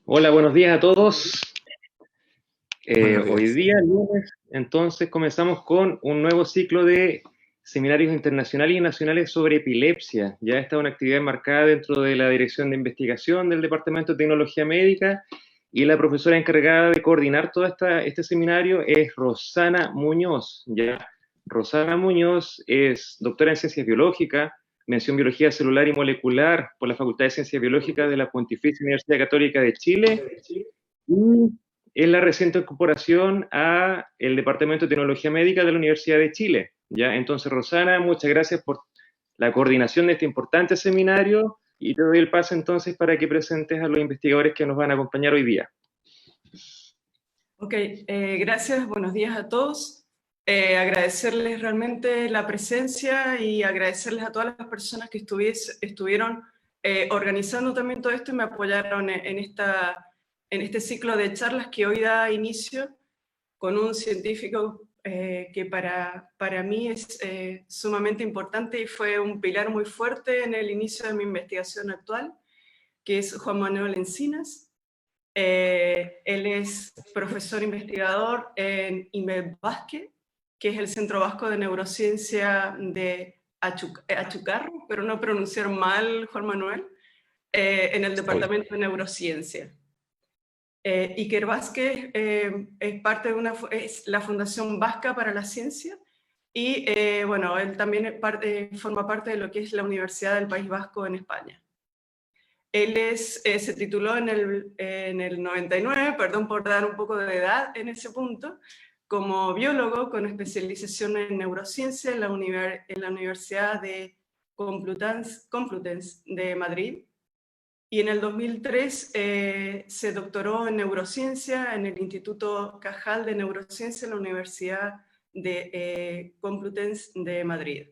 Hola, buenos días a todos. Buenos Hoy días. día, lunes, entonces comenzamos con un nuevo ciclo de seminarios internacionales y nacionales sobre epilepsia. Ya está una actividad enmarcada dentro de la Dirección de Investigación del Departamento de Tecnología Médica y la profesora encargada de coordinar todo este seminario es Rosana Muñoz. Ya, Rosana Muñoz es doctora en Ciencias Biológicas, mención Biología Celular y Molecular por la Facultad de Ciencias Biológicas de la Pontificia Universidad Católica de Chile. Y es la reciente incorporación a el Departamento de Tecnología Médica de la Universidad de Chile. ¿Ya? Entonces, Rosana, muchas gracias por la coordinación de este importante seminario y te doy el paso entonces para que presentes a los investigadores que nos van a acompañar hoy día. Ok, gracias, buenos días a todos. Agradecerles realmente la presencia y agradecerles a todas las personas que estuvieron organizando también todo esto y me apoyaron en este ciclo de charlas que hoy da inicio con un científico que para mí es sumamente importante y fue un pilar muy fuerte en el inicio de mi investigación actual, que es Juan Manuel Encinas. Él es profesor investigador en INVEBASQUE, que es el Centro Vasco de Neurociencia de Achucarro, pero no pronunciar mal, Juan Manuel, en el Departamento de Neurociencia. Iker Vázquez es la Fundación Vasca para la Ciencia y bueno, él también forma parte de lo que es la Universidad del País Vasco en España. Él se tituló en el 99, perdón por dar un poco de edad en ese punto, como biólogo con especialización en neurociencia en la Universidad de Complutense de Madrid. Y en el 2003 se doctoró en neurociencia en el Instituto Cajal de Neurociencia en la Universidad de Complutense de Madrid.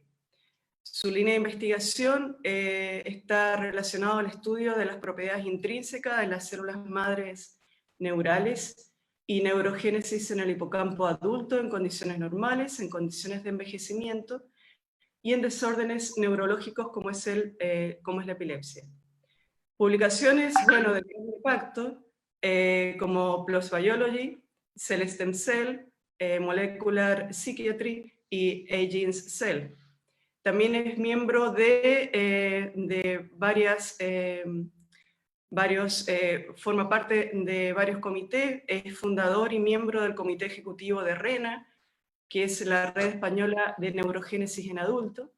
Su línea de investigación está relacionada al estudio de las propiedades intrínsecas de las células madres neurales y neurogénesis en el hipocampo adulto en condiciones normales, en condiciones de envejecimiento y en desórdenes neurológicos como es la epilepsia. Publicaciones, bueno, de gran impacto, como PLOS Biology, Cell Stem Cell, Molecular Psychiatry y Aging's Cell. También es miembro de forma parte de varios comités, es fundador y miembro del comité ejecutivo de RENA, que es la Red Española de Neurogénesis en Adultos.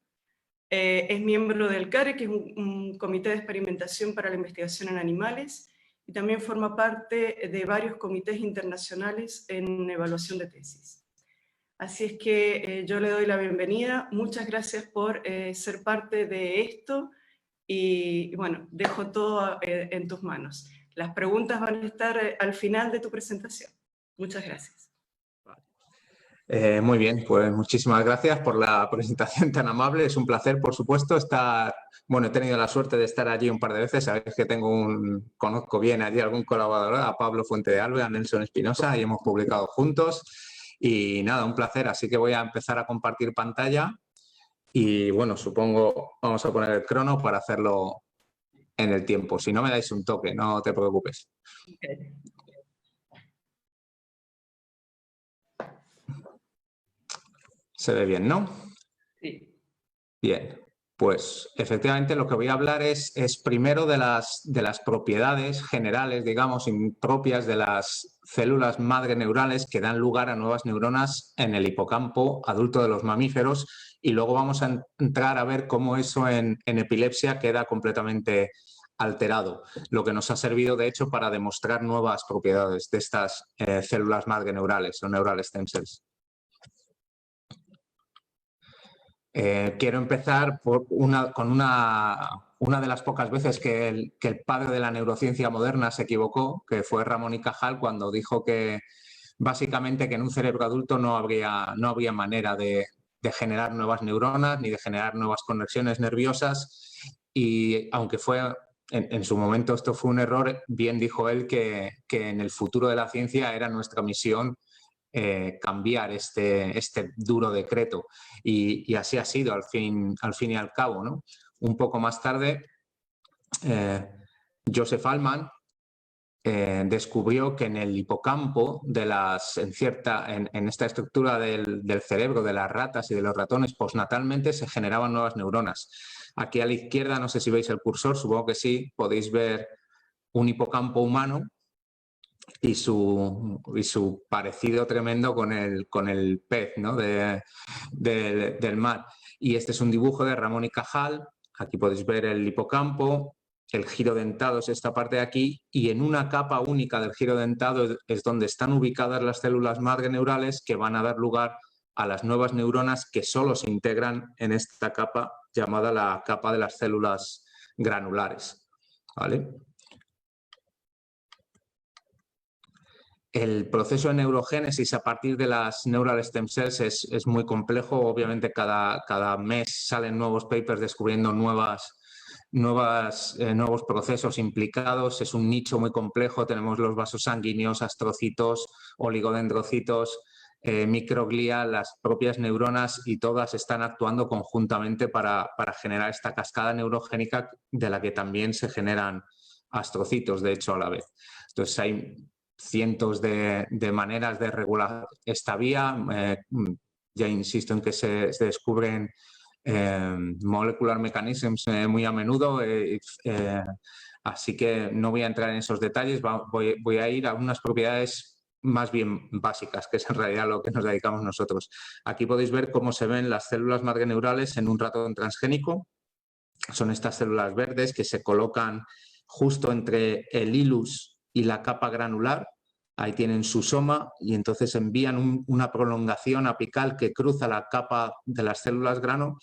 Es miembro del CARE, que es un comité de experimentación para la investigación en animales, y también forma parte de varios comités internacionales en evaluación de tesis. Así es que yo le doy la bienvenida. Muchas gracias por ser parte de esto y bueno, dejo todo en tus manos. Las preguntas van a estar al final de tu presentación. Muchas gracias. Muy bien, pues muchísimas gracias por la presentación tan amable. Es un placer, por supuesto, estar... Bueno, he tenido la suerte de estar allí un par de veces. Sabéis que conozco bien allí algún colaborador, a Pablo Fuente de Alve, a Nelson Espinosa, y hemos publicado juntos. Y nada, un placer. Así que voy a empezar a compartir pantalla. Y bueno, supongo vamos a poner el crono para hacerlo en el tiempo. Si no, me dais un toque, no te preocupes. Okay. Se ve bien, ¿no? Sí. Bien, pues efectivamente lo que voy a hablar es primero de las propiedades generales, digamos, propias de las células madre neurales que dan lugar a nuevas neuronas en el hipocampo adulto de los mamíferos, y luego vamos a entrar a ver cómo eso en epilepsia queda completamente alterado, lo que nos ha servido de hecho para demostrar nuevas propiedades de estas células madre neurales o neural stem cells. Quiero empezar con una de las pocas veces que el padre de la neurociencia moderna se equivocó, que fue Ramón y Cajal, cuando dijo que básicamente que en un cerebro adulto no habría manera de generar nuevas neuronas ni de generar nuevas conexiones nerviosas, y aunque fue en su momento esto fue un error, bien dijo él que en el futuro de la ciencia era nuestra misión cambiar este duro decreto, y así ha sido al fin y al cabo, ¿no? Un poco más tarde, Joseph Allman descubrió que en el hipocampo, en esta estructura del cerebro de las ratas y de los ratones, postnatalmente se generaban nuevas neuronas. Aquí a la izquierda, no sé si veis el cursor, supongo que sí, podéis ver un hipocampo humano y su parecido tremendo con el pez, ¿no? del mar. Y este es un dibujo de Ramón y Cajal. Aquí podéis ver el hipocampo, el giro dentado es esta parte de aquí, y en una capa única del giro dentado es donde están ubicadas las células madre neurales que van a dar lugar a las nuevas neuronas que solo se integran en esta capa llamada la capa de las células granulares, ¿vale? El proceso de neurogénesis a partir de las neural stem cells es muy complejo. Obviamente cada mes salen nuevos papers descubriendo nuevos procesos implicados. Es un nicho muy complejo. Tenemos los vasos sanguíneos, astrocitos, oligodendrocitos, microglia, las propias neuronas, y todas están actuando conjuntamente para generar esta cascada neurogénica de la que también se generan astrocitos, de hecho, a la vez. Entonces hay cientos de maneras de regular esta vía. Ya insisto en que se descubren molecular mechanisms muy a menudo, así que no voy a entrar en esos detalles. Voy a ir a unas propiedades más bien básicas, que es en realidad lo que nos dedicamos nosotros. Aquí podéis ver cómo se ven las células madre neurales en un ratón transgénico. Son estas células verdes que se colocan justo entre el hilus y la capa granular. Ahí tienen su soma y entonces envían una prolongación apical que cruza la capa de las células grano,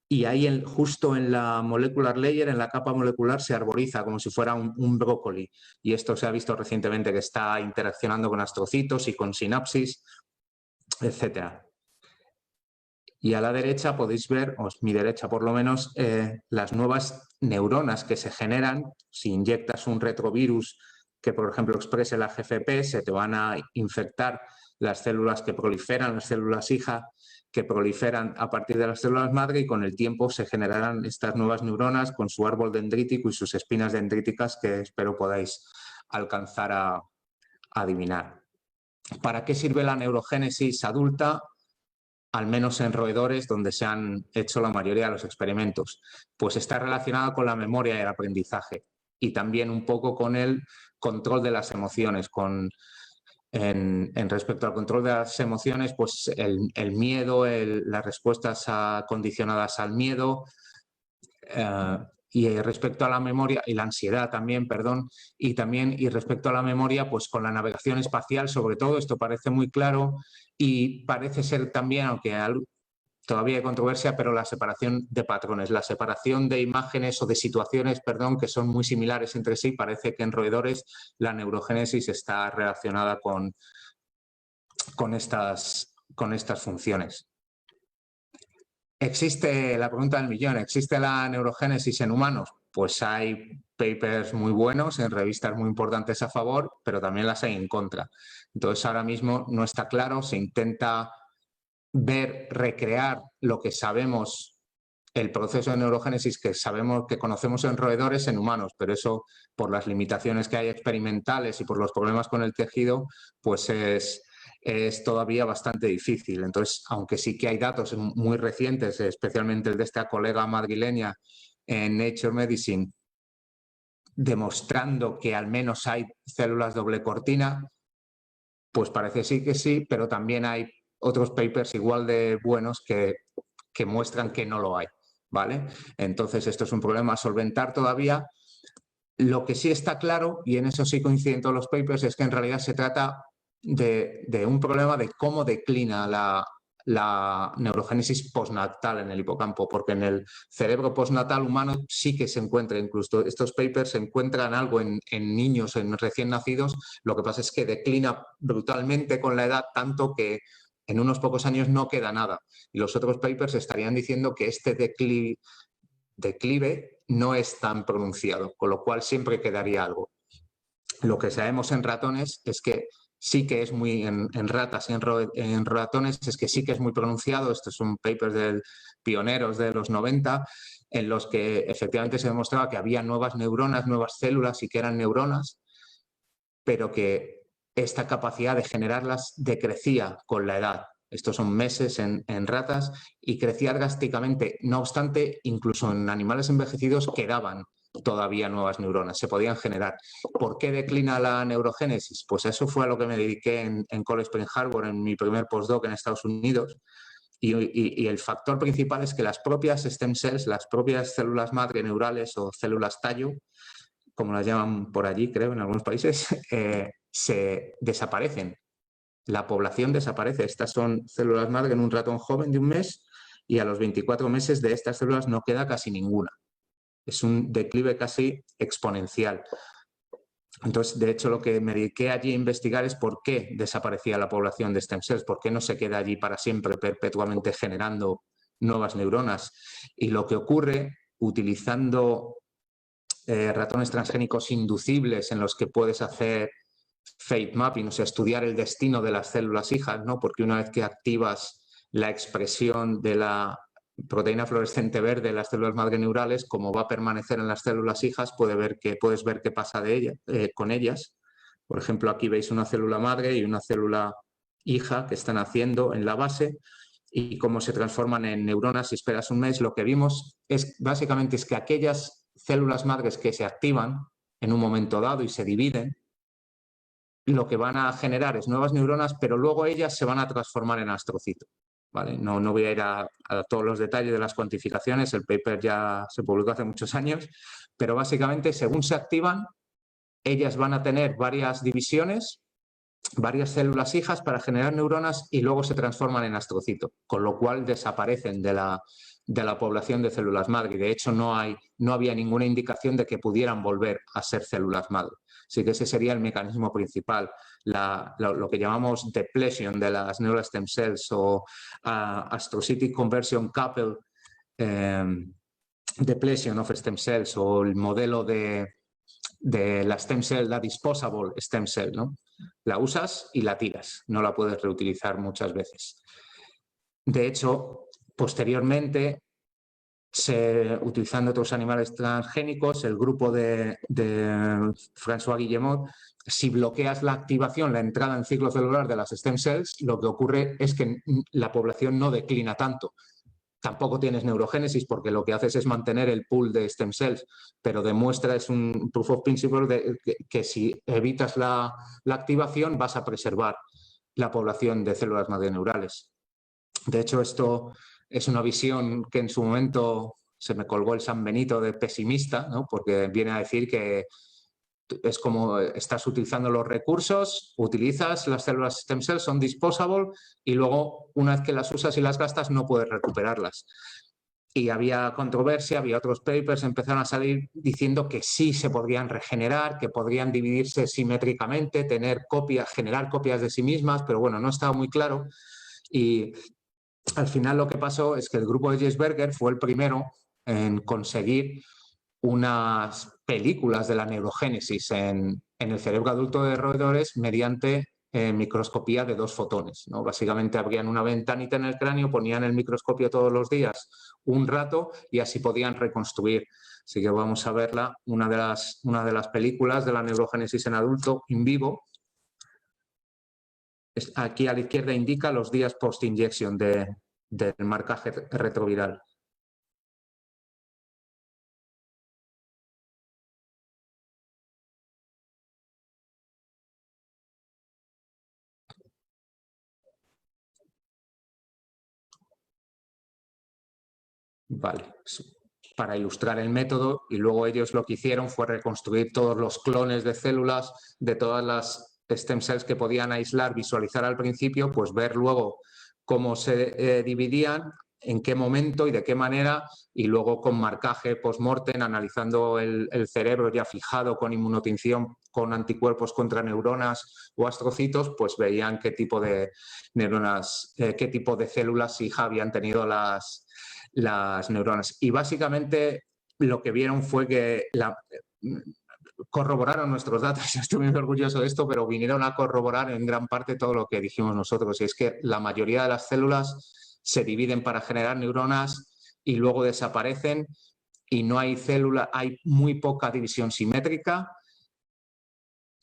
y ahí justo en la molecular layer, en la capa molecular, se arboriza como si fuera un brócoli. Y esto se ha visto recientemente que está interaccionando con astrocitos y con sinapsis, etc. Y a la derecha podéis ver, o mi derecha por lo menos, las nuevas neuronas que se generan. Si inyectas un retrovirus que, por ejemplo, exprese la GFP, se te van a infectar las células que proliferan, las células hija que proliferan a partir de las células madre, y con el tiempo se generarán estas nuevas neuronas con su árbol dendrítico y sus espinas dendríticas, que espero podáis alcanzar a adivinar. ¿Para qué sirve la neurogénesis adulta? Al menos en roedores, donde se han hecho la mayoría de los experimentos, pues está relacionada con la memoria y el aprendizaje, y también un poco con el control de las emociones. En respecto al control de las emociones, pues el miedo, las respuestas condicionadas al miedo, y respecto a la memoria, y la ansiedad también, perdón, y respecto a la memoria, pues con la navegación espacial, sobre todo, esto parece muy claro, y parece ser también, aunque todavía hay controversia, pero la separación de patrones, la separación de imágenes o de situaciones, perdón, que son muy similares entre sí. Parece que en roedores la neurogénesis está relacionada con estas funciones. ¿Existe, la pregunta del millón, existe la neurogénesis en humanos? Pues hay papers muy buenos en revistas muy importantes a favor, pero también las hay en contra. Entonces ahora mismo no está claro, se intenta recrear lo que sabemos, el proceso de neurogénesis que conocemos en roedores, en humanos, pero eso, por las limitaciones que hay experimentales y por los problemas con el tejido, pues es todavía bastante difícil. Entonces, aunque sí que hay datos muy recientes, especialmente el de esta colega madrileña en Nature Medicine, demostrando que al menos hay células doble cortina, pues parece sí que sí, pero también hay otros papers igual de buenos que muestran que no lo hay, ¿vale? Entonces, esto es un problema a solventar todavía. Lo que sí está claro, y en eso sí coinciden todos los papers, es que en realidad se trata de un problema de cómo declina la neurogénesis postnatal en el hipocampo, porque en el cerebro postnatal humano sí que se encuentra, incluso estos papers se encuentran algo en niños, en recién nacidos. Lo que pasa es que declina brutalmente con la edad, tanto que en unos pocos años no queda nada. Y los otros papers estarían diciendo que este declive no es tan pronunciado, con lo cual siempre quedaría algo. Lo que sabemos en ratones es que sí que es muy, en ratas y en ratones, es que sí que es muy pronunciado. Estos son papers pioneros de los 90, en los que efectivamente se demostraba que había nuevas neuronas, nuevas células, y que eran neuronas, pero que esta capacidad de generarlas decrecía con la edad. Estos son meses en ratas y crecía drásticamente. No obstante, incluso en animales envejecidos quedaban todavía nuevas neuronas, se podían generar. ¿Por qué declina la neurogénesis? Pues eso fue a lo que me dediqué en Cold Spring Harbor, en mi primer postdoc en Estados Unidos. Y el factor principal es que las propias stem cells, las propias células madre neurales o células tallo, como las llaman por allí, creo, en algunos países, se desaparecen. La población desaparece. Estas son células madre en un ratón joven de un mes y a los 24 meses de estas células no queda casi ninguna. Es un declive casi exponencial. Entonces, de hecho, lo que me dediqué allí a investigar es por qué desaparecía la población de stem cells, por qué no se queda allí para siempre, perpetuamente generando nuevas neuronas. Y lo que ocurre utilizando ratones transgénicos inducibles en los que puedes hacer fate mapping, o sea, estudiar el destino de las células hijas, ¿no? Porque una vez que activas la expresión de la proteína fluorescente verde en las células madre neurales, como va a permanecer en las células hijas, puedes ver qué pasa con ellas. Por ejemplo, aquí veis una célula madre y una célula hija que están haciendo en la base y cómo se transforman en neuronas si esperas un mes. Lo que vimos básicamente es que aquellas células madres que se activan en un momento dado y se dividen, lo que van a generar es nuevas neuronas, pero luego ellas se van a transformar en astrocitos. ¿Vale? No voy a ir a todos los detalles de las cuantificaciones, el paper ya se publicó hace muchos años, pero básicamente según se activan, ellas van a tener varias divisiones, varias células hijas para generar neuronas y luego se transforman en astrocitos, con lo cual desaparecen de la población de células madre. Y de hecho no había ninguna indicación de que pudieran volver a ser células madre. Así que ese sería el mecanismo principal, lo que llamamos depletion de las neural stem cells o astrocytic conversion coupled depletion of stem cells, o el modelo de la stem cell, la disposable stem cell, ¿no? La usas y la tiras, no la puedes reutilizar muchas veces. De hecho, posteriormente, utilizando otros animales transgénicos, el grupo de François Guillemot, si bloqueas la activación, la entrada en ciclo celular de las stem cells, lo que ocurre es que la población no declina tanto. Tampoco tienes neurogénesis porque lo que haces es mantener el pool de stem cells, pero demuestra, es un proof of principle, que si evitas la activación vas a preservar la población de células madre neurales. De hecho, esto es una visión que en su momento se me colgó el San Benito de pesimista, ¿no? Porque viene a decir que es como estás utilizando los recursos, utilizas las células stem cells, son disposable y luego una vez que las usas y las gastas no puedes recuperarlas. Y había controversia, había otros papers, empezaron a salir diciendo que sí se podrían regenerar, que podrían dividirse simétricamente, generar copias de sí mismas, pero bueno, no estaba muy claro. Y al final lo que pasó es que el grupo de Jesberger fue el primero en conseguir unas películas de la neurogénesis en el cerebro adulto de roedores mediante microscopía de 2 fotones, ¿no? Básicamente abrían una ventanita en el cráneo, ponían el microscopio todos los días un rato y así podían reconstruir. Así que vamos a verla, una de las películas de la neurogénesis en adulto in vivo. Aquí a la izquierda indica los días post-inyección del marcaje retroviral. Vale, para ilustrar el método, y luego ellos lo que hicieron fue reconstruir todos los clones de células de todas las stem cells que podían aislar, visualizar al principio, pues ver luego cómo se dividían, en qué momento y de qué manera, y luego con marcaje post-mortem, analizando el cerebro ya fijado con inmunotinción, con anticuerpos contra neuronas o astrocitos, pues veían qué tipo de neuronas, qué tipo de células hija habían tenido las neuronas. Y básicamente lo que vieron fue que corroboraron nuestros datos. Estoy muy orgulloso de esto, pero vinieron a corroborar en gran parte todo lo que dijimos nosotros. Y es que la mayoría de las células se dividen para generar neuronas y luego desaparecen y no hay hay muy poca división simétrica.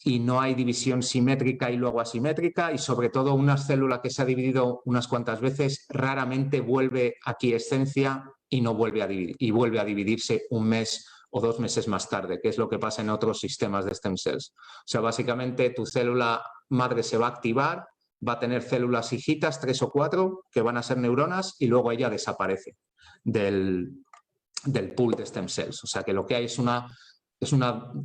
y no hay división simétrica y luego asimétrica, y sobre todo una célula que se ha dividido unas cuantas veces raramente vuelve a quiescencia y no vuelve a dividir, y vuelve a dividirse un mes o 2 meses más tarde, que es lo que pasa en otros sistemas de stem cells. O sea, básicamente tu célula madre se va a activar, va a tener células hijitas, 3 o 4, que van a ser neuronas, y luego ella desaparece del pool de stem cells. O sea, que lo que hay es una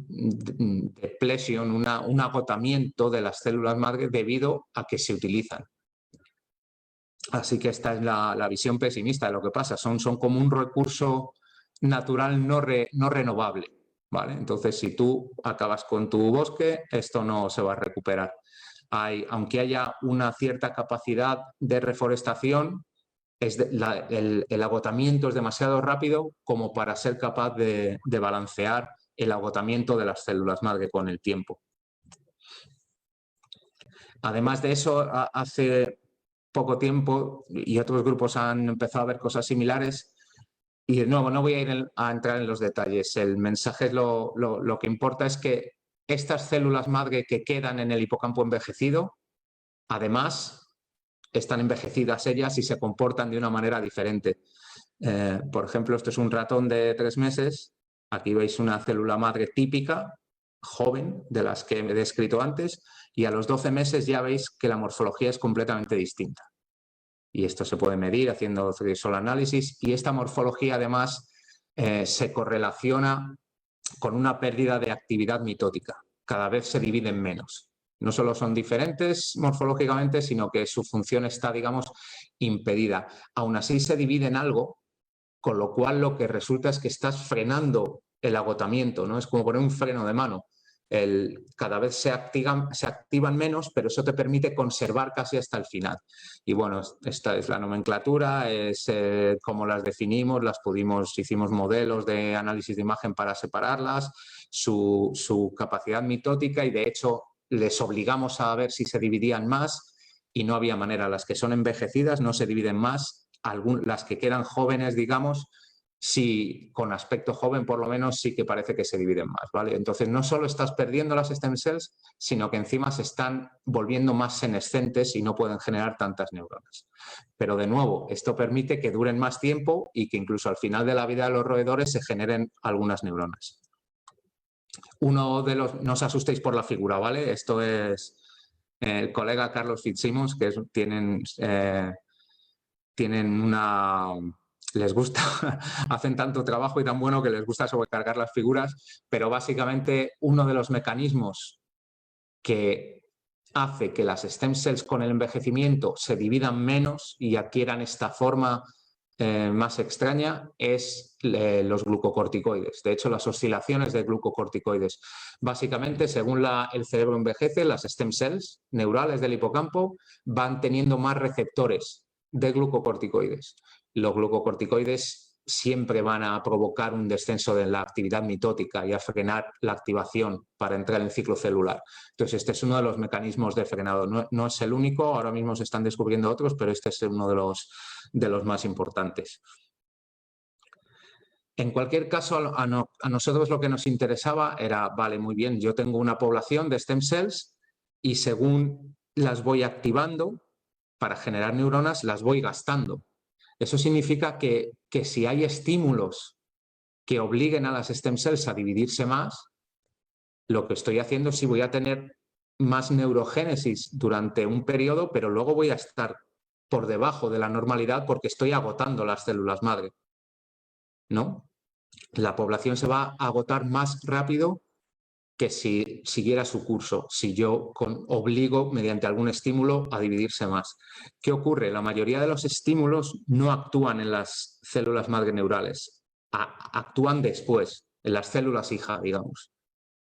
depletion, un agotamiento de las células madre debido a que se utilizan. Así que esta es la visión pesimista de lo que pasa. Son como un recurso natural no renovable, ¿vale? Entonces, si tú acabas con tu bosque, esto no se va a recuperar. Aunque haya una cierta capacidad de reforestación, el agotamiento es demasiado rápido como para ser capaz de balancear el agotamiento de las células madre con el tiempo. Además de eso, hace poco tiempo, y otros grupos han empezado a ver cosas similares, y de nuevo no voy a entrar en los detalles. El mensaje es lo que importa es que estas células madre que quedan en el hipocampo envejecido, además, están envejecidas ellas y se comportan de una manera diferente. Por ejemplo, esto es un ratón de 3 meses. Aquí veis una célula madre típica, joven, de las que he descrito antes, y a los 12 meses ya veis que la morfología es completamente distinta. Y esto se puede medir haciendo threshold análisis, y esta morfología además se correlaciona con una pérdida de actividad mitótica. Cada vez se dividen menos. No solo son diferentes morfológicamente, sino que su función está, digamos, impedida. Aún así se dividen algo, con lo cual lo que resulta es que estás frenando el agotamiento, ¿no? Es como poner un freno de mano. Cada vez se activan menos, pero eso te permite conservar casi hasta el final. Y bueno, esta es la nomenclatura, es cómo las definimos, hicimos modelos de análisis de imagen para separarlas, su capacidad mitótica, y de hecho les obligamos a ver si se dividían más y no había manera. Las que son envejecidas no se dividen más, las que quedan jóvenes, digamos, sí, con aspecto joven por lo menos sí que parece que se dividen más, ¿vale? Entonces no solo estás perdiendo las stem cells, sino que encima se están volviendo más senescentes y no pueden generar tantas neuronas. Pero de nuevo, esto permite que duren más tiempo y que incluso al final de la vida de los roedores se generen algunas neuronas. No os asustéis por la figura, ¿vale? Esto es el colega Carlos Fitzsimmons, que tienen una... les gusta, hacen tanto trabajo y tan bueno que les gusta sobrecargar las figuras, pero básicamente uno de los mecanismos que hace que las stem cells con el envejecimiento se dividan menos y adquieran esta forma más extraña es los glucocorticoides. De hecho, las oscilaciones de glucocorticoides. Básicamente, según el cerebro envejece, las stem cells neurales del hipocampo van teniendo más receptores de glucocorticoides. Los glucocorticoides siempre van a provocar un descenso de la actividad mitótica y a frenar la activación para entrar en ciclo celular. Entonces, este es uno de los mecanismos de frenado. No es el único, ahora mismo se están descubriendo otros, pero este es uno de los más importantes. En cualquier caso, a nosotros lo que nos interesaba era, vale, muy bien, yo tengo una población de stem cells y según las voy activando para generar neuronas, las voy gastando. Eso significa que si hay estímulos que obliguen a las stem cells a dividirse más, lo que estoy haciendo es que voy a tener más neurogénesis durante un periodo, pero luego voy a estar por debajo de la normalidad porque estoy agotando las células madre, ¿no? La población se va a agotar más rápido que si siguiera su curso, si yo obligo mediante algún estímulo a dividirse más. ¿Qué ocurre? La mayoría de los estímulos no actúan en las células madre neurales, actúan después, en las células hija, digamos,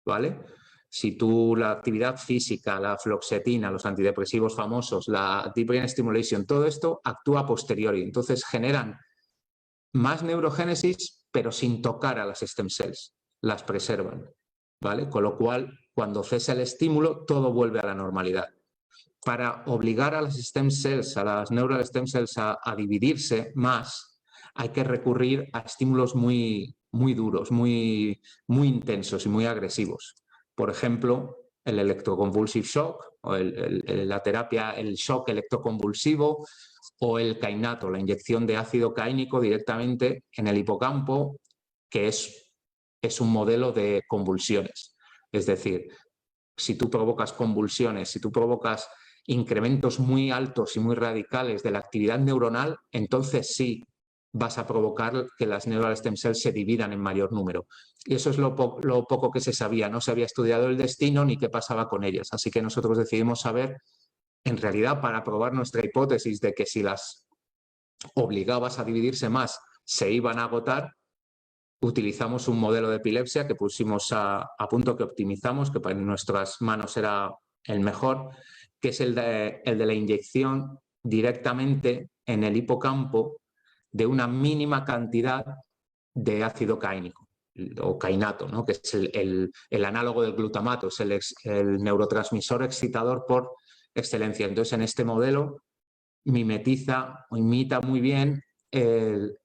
¿vale? Si la actividad física, la fluoxetina, los antidepresivos famosos, la Deep Brain Stimulation, todo esto actúa a posteriori, entonces generan más neurogénesis, pero sin tocar a las stem cells, las preservan. ¿Vale? Con lo cual, cuando cesa el estímulo, todo vuelve a la normalidad. Para obligar a las stem cells, a las neural stem cells a dividirse más, hay que recurrir a estímulos muy duros, muy intensos y muy agresivos. Por ejemplo, el electroconvulsive shock, o la terapia, el shock electroconvulsivo, o el kainato, la inyección de ácido caínico directamente en el hipocampo, que es un modelo de convulsiones. Es decir, si tú provocas convulsiones, si tú provocas incrementos muy altos y muy radicales de la actividad neuronal, entonces sí vas a provocar que las neural stem cells se dividan en mayor número. Y eso es lo poco que se sabía. No se había estudiado el destino ni qué pasaba con ellas. Así que nosotros decidimos saber, en realidad, para probar nuestra hipótesis de que si las obligabas a dividirse más se iban a agotar, utilizamos un modelo de epilepsia que pusimos a punto, que optimizamos, que en nuestras manos era el mejor, que es el de la inyección directamente en el hipocampo de una mínima cantidad de ácido caínico o cainato, ¿no? Que es el análogo del glutamato, es el neurotransmisor excitador por excelencia. Entonces, en este modelo mimetiza o imita muy bien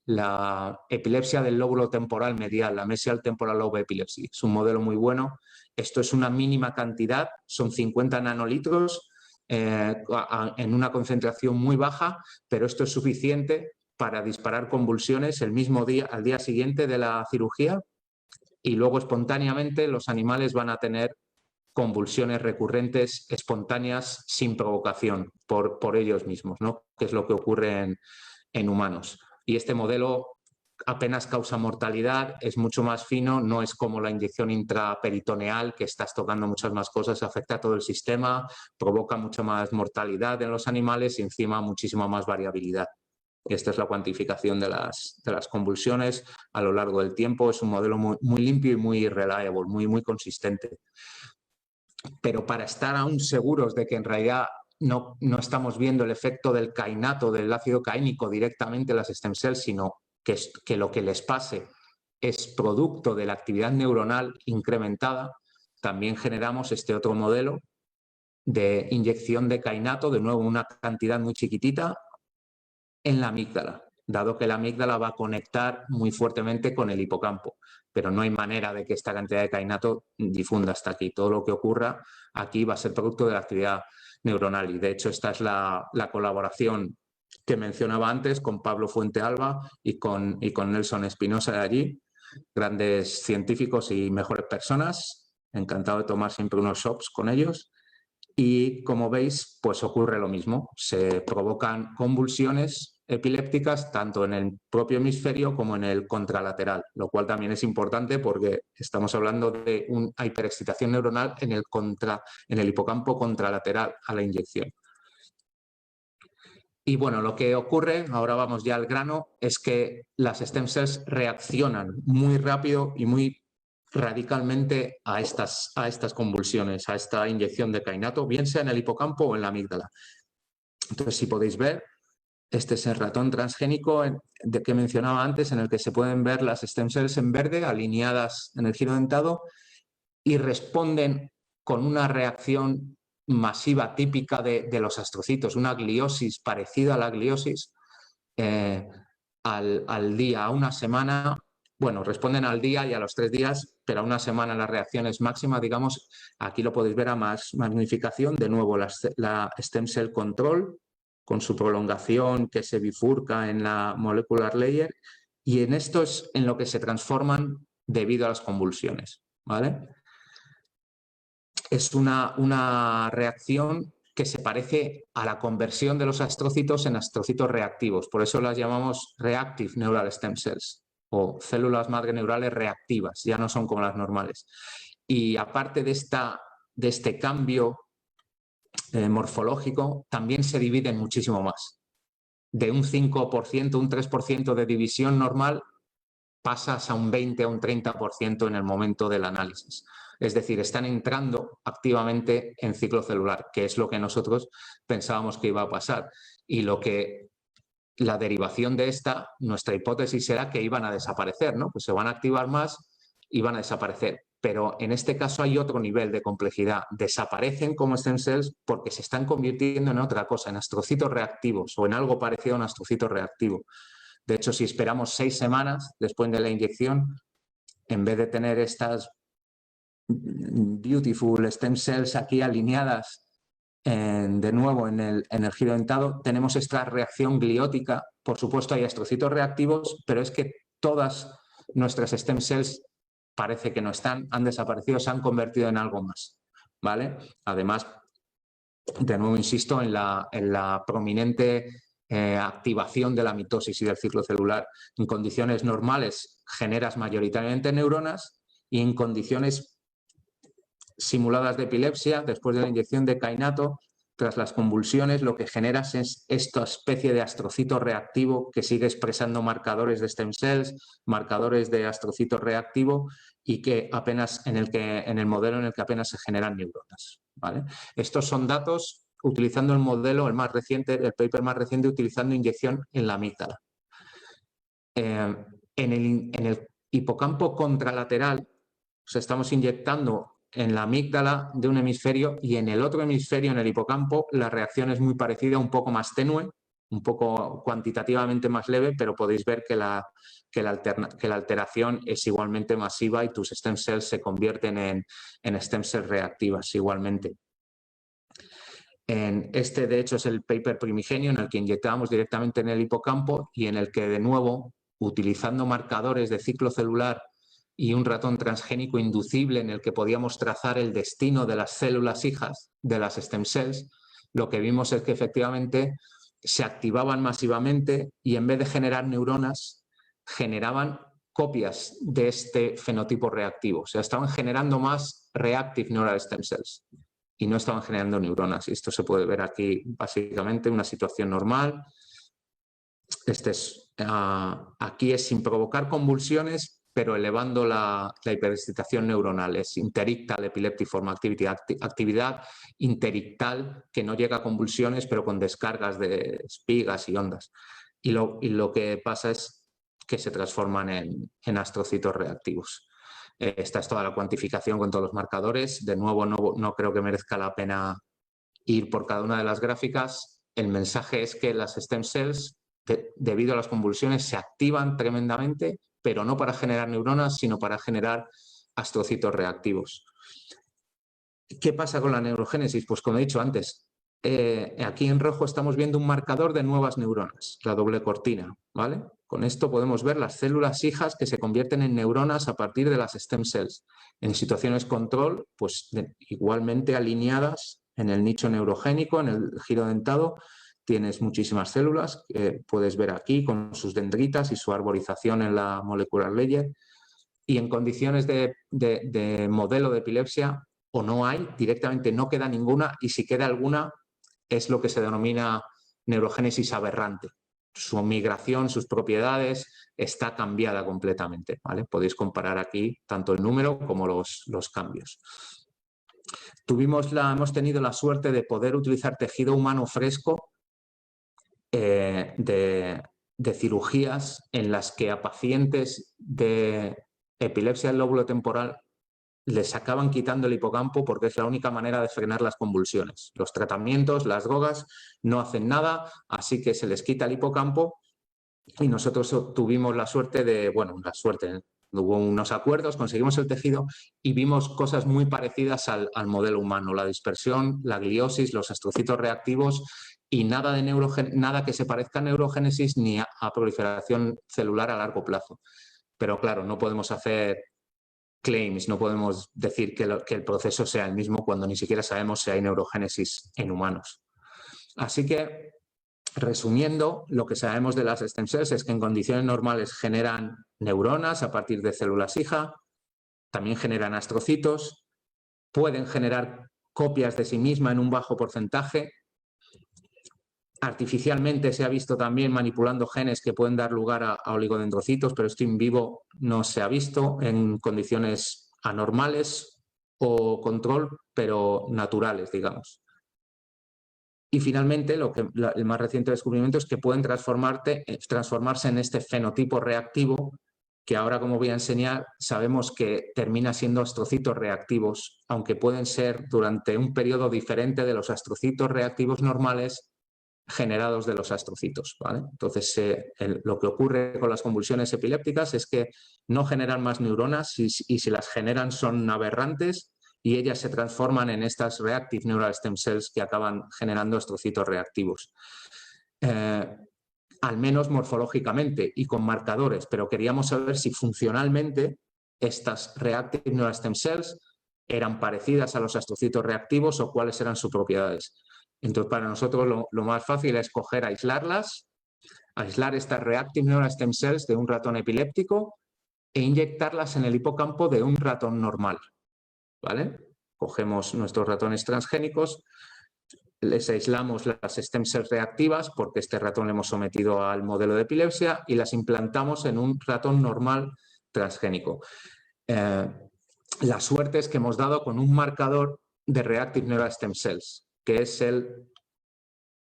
la epilepsia del lóbulo temporal medial, la mesial temporal lobe epilepsy. Es un modelo muy bueno. Esto es una mínima cantidad, son 50 nanolitros en una concentración muy baja, pero esto es suficiente para disparar convulsiones el mismo día, al día siguiente de la cirugía, y luego espontáneamente los animales van a tener convulsiones recurrentes espontáneas sin provocación por ellos mismos, ¿no? Que es lo que ocurre en humanos. Y este modelo apenas causa mortalidad, es mucho más fino, no es como la inyección intraperitoneal, que estás tocando muchas más cosas, afecta a todo el sistema, provoca mucha más mortalidad en los animales y encima muchísima más variabilidad. Esta es la cuantificación de las convulsiones a lo largo del tiempo. Es un modelo muy limpio y muy reliable, muy consistente. Pero para estar aún seguros de que en realidad no estamos viendo el efecto del kainato, del ácido caínico directamente en las stem cells, sino que lo que les pase es producto de la actividad neuronal incrementada, también generamos este otro modelo de inyección de kainato, de nuevo una cantidad muy chiquitita, en la amígdala, dado que la amígdala va a conectar muy fuertemente con el hipocampo, pero no hay manera de que esta cantidad de kainato difunda hasta aquí. Todo lo que ocurra aquí va a ser producto de la actividad neuronal, y de hecho esta es la colaboración que mencionaba antes con Pablo Fuentealba y con Nelson Espinosa de allí, grandes científicos y mejores personas. Encantado de tomar siempre unos shops con ellos. Y como veis, pues ocurre lo mismo. Se provocan convulsiones epilépticas tanto en el propio hemisferio como en el contralateral, lo cual también es importante porque estamos hablando de una hiperexcitación neuronal en el hipocampo contralateral a la inyección. Y bueno, lo que ocurre, ahora vamos ya al grano, es que las stem cells reaccionan muy rápido y muy radicalmente a estas convulsiones, a esta inyección de kainato, bien sea en el hipocampo o en la amígdala. Entonces, si podéis ver, este es el ratón transgénico de que mencionaba antes, en el que se pueden ver las stem cells en verde, alineadas en el giro dentado, y responden con una reacción masiva típica de los astrocitos, una gliosis parecida a la gliosis, al día, a una semana. Bueno, responden al día y a los 3 días, pero a una semana la reacción es máxima, digamos. Aquí lo podéis ver a más magnificación. De nuevo, la stem cell control, con su prolongación que se bifurca en la molecular layer, y en esto es en lo que se transforman debido a las convulsiones, ¿vale? Es una reacción que se parece a la conversión de los astrocitos en astrocitos reactivos. Por eso las llamamos reactive neural stem cells, o células madre neurales reactivas, ya no son como las normales. Y aparte de este cambio morfológico, también se dividen muchísimo más. De un 5%, un 3% de división normal, pasas a un 20 o un 30% en el momento del análisis. Es decir, están entrando activamente en ciclo celular, que es lo que nosotros pensábamos que iba a pasar. Y la derivación de nuestra hipótesis era que iban a desaparecer, ¿no? Pues se van a activar más y van a desaparecer. Pero en este caso hay otro nivel de complejidad. Desaparecen como stem cells porque se están convirtiendo en otra cosa, en astrocitos reactivos o en algo parecido a un astrocito reactivo. De hecho, si esperamos 6 semanas después de la inyección, en vez de tener estas beautiful stem cells aquí alineadas de nuevo en el giro dentado, tenemos esta reacción gliótica. Por supuesto hay astrocitos reactivos, pero es que todas nuestras stem cells parece que no están, han desaparecido, se han convertido en algo más, ¿vale? Además, de nuevo insisto en la prominente activación de la mitosis y del ciclo celular. En condiciones normales generas mayoritariamente neuronas y en condiciones simuladas de epilepsia, después de la inyección de kainato, tras las convulsiones, lo que generas es esta especie de astrocito reactivo que sigue expresando marcadores de stem cells, marcadores de astrocito reactivo y que apenas en el modelo en el que apenas se generan neuronas, ¿vale? Estos son datos utilizando el modelo, el más reciente, el paper más reciente, utilizando inyección en la amígdala. En el hipocampo contralateral, o sea, estamos inyectando en la amígdala de un hemisferio y en el otro hemisferio, en el hipocampo, la reacción es muy parecida, un poco más tenue, un poco cuantitativamente más leve, pero podéis ver que la alteración es igualmente masiva y tus stem cells se convierten en stem cells reactivas igualmente. Este, de hecho, es el paper primigenio en el que inyectábamos directamente en el hipocampo y en el que, de nuevo, utilizando marcadores de ciclo celular y un ratón transgénico inducible en el que podíamos trazar el destino de las células hijas de las stem cells, lo que vimos es que efectivamente se activaban masivamente y en vez de generar neuronas, generaban copias de este fenotipo reactivo. O sea, estaban generando más reactive neural stem cells y no estaban generando neuronas. Y esto se puede ver aquí básicamente una situación normal. Aquí es sin provocar convulsiones, pero elevando la hiperexcitación neuronal. Es interictal epileptiform activity, actividad interictal que no llega a convulsiones, pero con descargas de espigas y ondas. Y lo que pasa es que se transforman en astrocitos reactivos. Esta es toda la cuantificación con todos los marcadores. De nuevo, no creo que merezca la pena ir por cada una de las gráficas. El mensaje es que las stem cells, debido a las convulsiones, se activan tremendamente, pero no para generar neuronas, sino para generar astrocitos reactivos. ¿Qué pasa con la neurogénesis? Pues como he dicho antes, aquí en rojo estamos viendo un marcador de nuevas neuronas, la doble cortina, ¿vale? Con esto podemos ver las células hijas que se convierten en neuronas a partir de las stem cells. En situaciones control, pues igualmente alineadas en el nicho neurogénico, en el giro dentado, tienes muchísimas células que puedes ver aquí con sus dendritas y su arborización en la molecular layer. Y en condiciones de modelo de epilepsia, o no hay, directamente no queda ninguna, y si queda alguna es lo que se denomina neurogénesis aberrante. Su migración, sus propiedades, está cambiada completamente, ¿vale? Podéis comparar aquí tanto el número como los cambios. Hemos tenido la suerte de poder utilizar tejido humano fresco de cirugías en las que a pacientes de epilepsia del lóbulo temporal les acaban quitando el hipocampo porque es la única manera de frenar las convulsiones. Los tratamientos, las drogas no hacen nada, así que se les quita el hipocampo y nosotros tuvimos la suerte de, bueno, hubo unos acuerdos, conseguimos el tejido y vimos cosas muy parecidas al modelo humano, la dispersión, la gliosis, los astrocitos reactivos y nada que se parezca a neurogénesis ni a proliferación celular a largo plazo. Pero claro, no podemos hacer claims, no podemos decir que el proceso sea el mismo cuando ni siquiera sabemos si hay neurogénesis en humanos. Así que, resumiendo, lo que sabemos de las stem cells es que en condiciones normales generan neuronas a partir de células hija, también generan astrocitos, pueden generar copias de sí misma en un bajo porcentaje. Artificialmente se ha visto también manipulando genes que pueden dar lugar a oligodendrocitos, pero esto in vivo no se ha visto en condiciones anormales o control, pero naturales, digamos. Y finalmente, el más reciente descubrimiento es que pueden transformarse en este fenotipo reactivo, que ahora, como voy a enseñar, sabemos que termina siendo astrocitos reactivos, aunque pueden ser durante un periodo diferente de los astrocitos reactivos normales, generados de los astrocitos, ¿vale? Entonces, lo que ocurre con las convulsiones epilépticas es que no generan más neuronas y si las generan son aberrantes y ellas se transforman en estas reactive neural stem cells que acaban generando astrocitos reactivos. Al menos morfológicamente y con marcadores, pero queríamos saber si funcionalmente estas reactive neural stem cells eran parecidas a los astrocitos reactivos o cuáles eran sus propiedades. Entonces, para nosotros lo más fácil es aislarlas, aislar estas reactive neural stem cells de un ratón epiléptico e inyectarlas en el hipocampo de un ratón normal, ¿vale? Cogemos nuestros ratones transgénicos, les aislamos las stem cells reactivas porque este ratón le hemos sometido al modelo de epilepsia y las implantamos en un ratón normal transgénico. La suerte es que hemos dado con un marcador de reactive neural stem cells, que es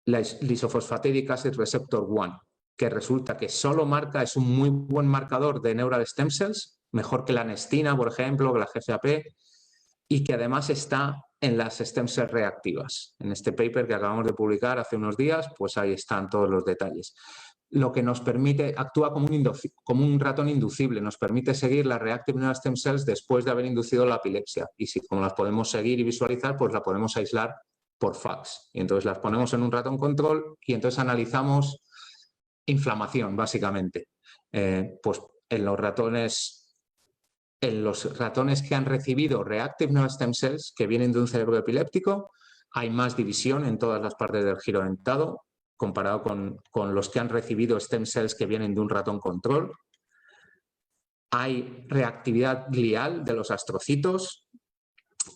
la lisofosfatidtic acid receptor 1, que resulta que solo marca, es un muy buen marcador de neural stem cells, mejor que la anestina, por ejemplo, que la GFAP, y que además está en las stem cells reactivas. En este paper que acabamos de publicar hace unos días, pues ahí están todos los detalles. Lo que nos permite, actúa como un ratón inducible, nos permite seguir las reactive neural stem cells después de haber inducido la epilepsia. Y si como las podemos seguir y visualizar, pues la podemos aislar por fax. Y entonces las ponemos en un ratón control y entonces analizamos inflamación, básicamente. Pues en los ratones que han recibido reactive neural stem cells, que vienen de un cerebro epiléptico, hay más división en todas las partes del giro dentado, comparado con los que han recibido stem cells que vienen de un ratón control. Hay reactividad glial de los astrocitos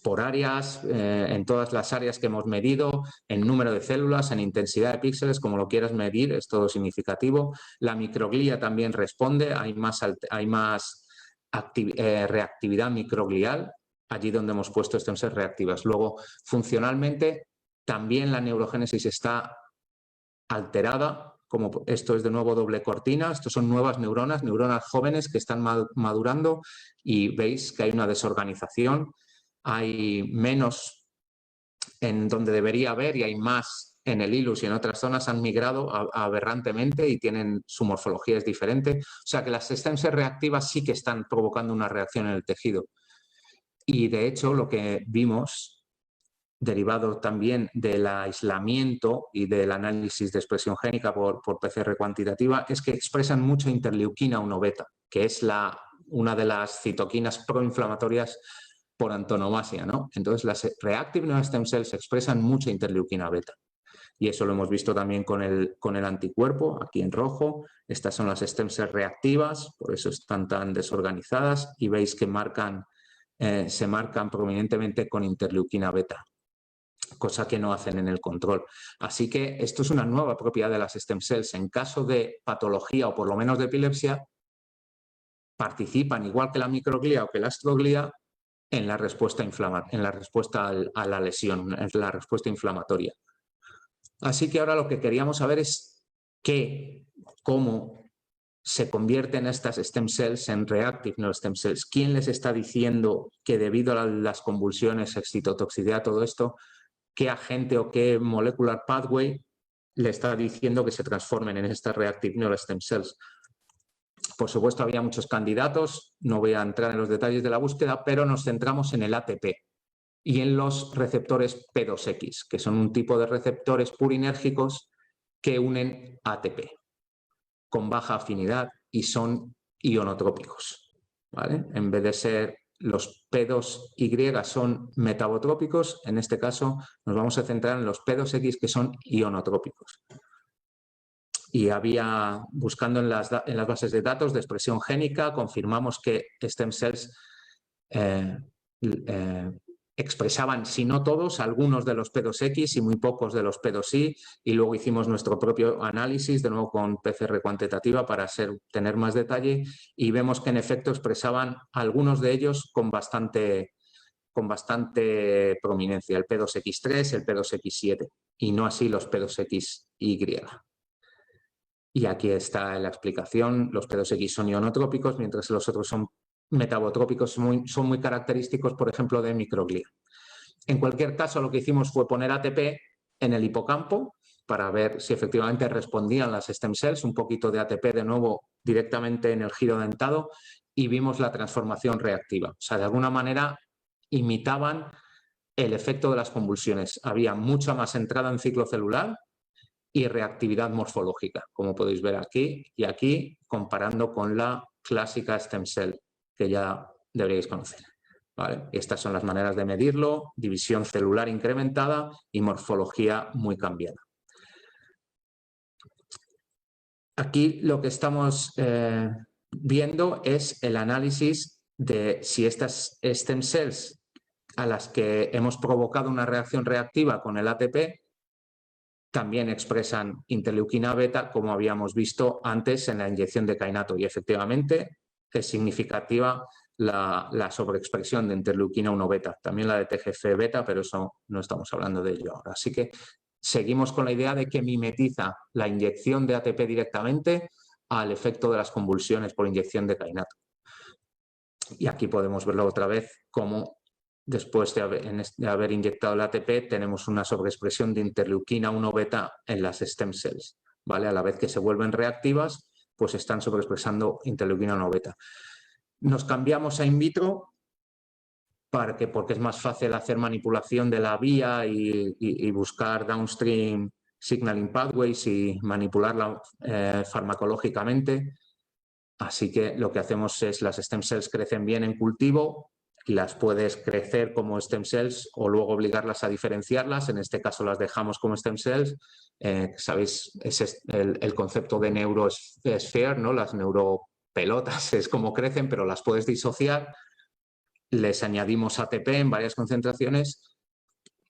por áreas, en todas las áreas que hemos medido, en número de células, en intensidad de píxeles, como lo quieras medir, es todo significativo. La microglía también responde, hay más reactividad microglial, allí donde hemos puesto stem cells reactivas. Luego, funcionalmente, también la neurogénesis está alterada, como esto es de nuevo doble cortina, estos son nuevas neuronas jóvenes que están madurando y veis que hay una desorganización, hay menos en donde debería haber y hay más en el hilus y en otras zonas han migrado aberrantemente y tienen su morfología es diferente. O sea que las stem cells reactivas sí que están provocando una reacción en el tejido. Y de hecho lo que vimos, derivado también del aislamiento y del análisis de expresión génica por PCR cuantitativa, es que expresan mucha interleuquina 1 beta, que es una de las citoquinas proinflamatorias por antonomasia, ¿no? Entonces, las reactive neural stem cells expresan mucha interleuquina beta. Y eso lo hemos visto también con el anticuerpo, aquí en rojo. Estas son las stem cells reactivas, por eso están tan desorganizadas y veis que se marcan prominentemente con interleuquina beta, cosa que no hacen en el control. Así que esto es una nueva propiedad de las stem cells. En caso de patología o por lo menos de epilepsia, participan igual que la microglía o que la astroglía en la respuesta a la lesión, en la respuesta inflamatoria. Así que ahora lo que queríamos saber es cómo se convierten estas stem cells en reactive neural stem cells. ¿Quién les está diciendo que debido a las convulsiones, excitotoxicidad, todo esto, qué agente o qué molecular pathway le está diciendo que se transformen en estas reactive neural stem cells? Por supuesto, había muchos candidatos, no voy a entrar en los detalles de la búsqueda, pero nos centramos en el ATP y en los receptores P2X, que son un tipo de receptores purinérgicos que unen ATP con baja afinidad y son ionotrópicos, ¿vale? En vez de ser los P2Y son metabotrópicos, en este caso nos vamos a centrar en los P2X que son ionotrópicos. Y buscando en las bases de datos de expresión génica, confirmamos que stem cells expresaban, si no todos, algunos de los P2X y muy pocos de los P2Y, y luego hicimos nuestro propio análisis, de nuevo con PCR cuantitativa para tener más detalle, y vemos que en efecto expresaban algunos de ellos con bastante prominencia, el P2X3, el P2X7, y no así los P2XY. Y aquí está la explicación, los P2X son ionotrópicos, mientras los otros son metabotrópicos, son muy característicos, por ejemplo, de microglía. En cualquier caso, lo que hicimos fue poner ATP en el hipocampo para ver si efectivamente respondían las stem cells, un poquito de ATP de nuevo directamente en el giro dentado, y vimos la transformación reactiva. O sea, de alguna manera imitaban el efecto de las convulsiones. Había mucha más entrada en ciclo celular y reactividad morfológica, como podéis ver aquí y aquí, comparando con la clásica stem cell, que ya deberíais conocer. ¿Vale? Estas son las maneras de medirlo: división celular incrementada y morfología muy cambiada. Aquí lo que estamos viendo es el análisis de si estas stem cells a las que hemos provocado una reacción reactiva con el ATP también expresan interleuquina beta, como habíamos visto antes en la inyección de kainato. Y efectivamente es significativa la sobreexpresión de interleuquina 1 beta, también la de TGF beta, pero eso no estamos hablando de ello ahora. Así que seguimos con la idea de que mimetiza la inyección de ATP directamente al efecto de las convulsiones por inyección de kainato. Y aquí podemos verlo otra vez como después de haber inyectado el ATP tenemos una sobreexpresión de interleuquina 1 beta en las stem cells, ¿vale? A la vez que se vuelven reactivas, pues están sobreexpresando interleuquina 1 beta. Nos cambiamos a in vitro porque es más fácil hacer manipulación de la vía y buscar downstream signaling pathways y manipularla farmacológicamente. Así que lo que hacemos es, las stem cells crecen bien en cultivo y las puedes crecer como stem cells o luego obligarlas a diferenciarlas. En este caso las dejamos como stem cells. Sabéis, ese es el concepto de neurosphere, ¿no? Las neuropelotas es como crecen, pero las puedes disociar. Les añadimos ATP en varias concentraciones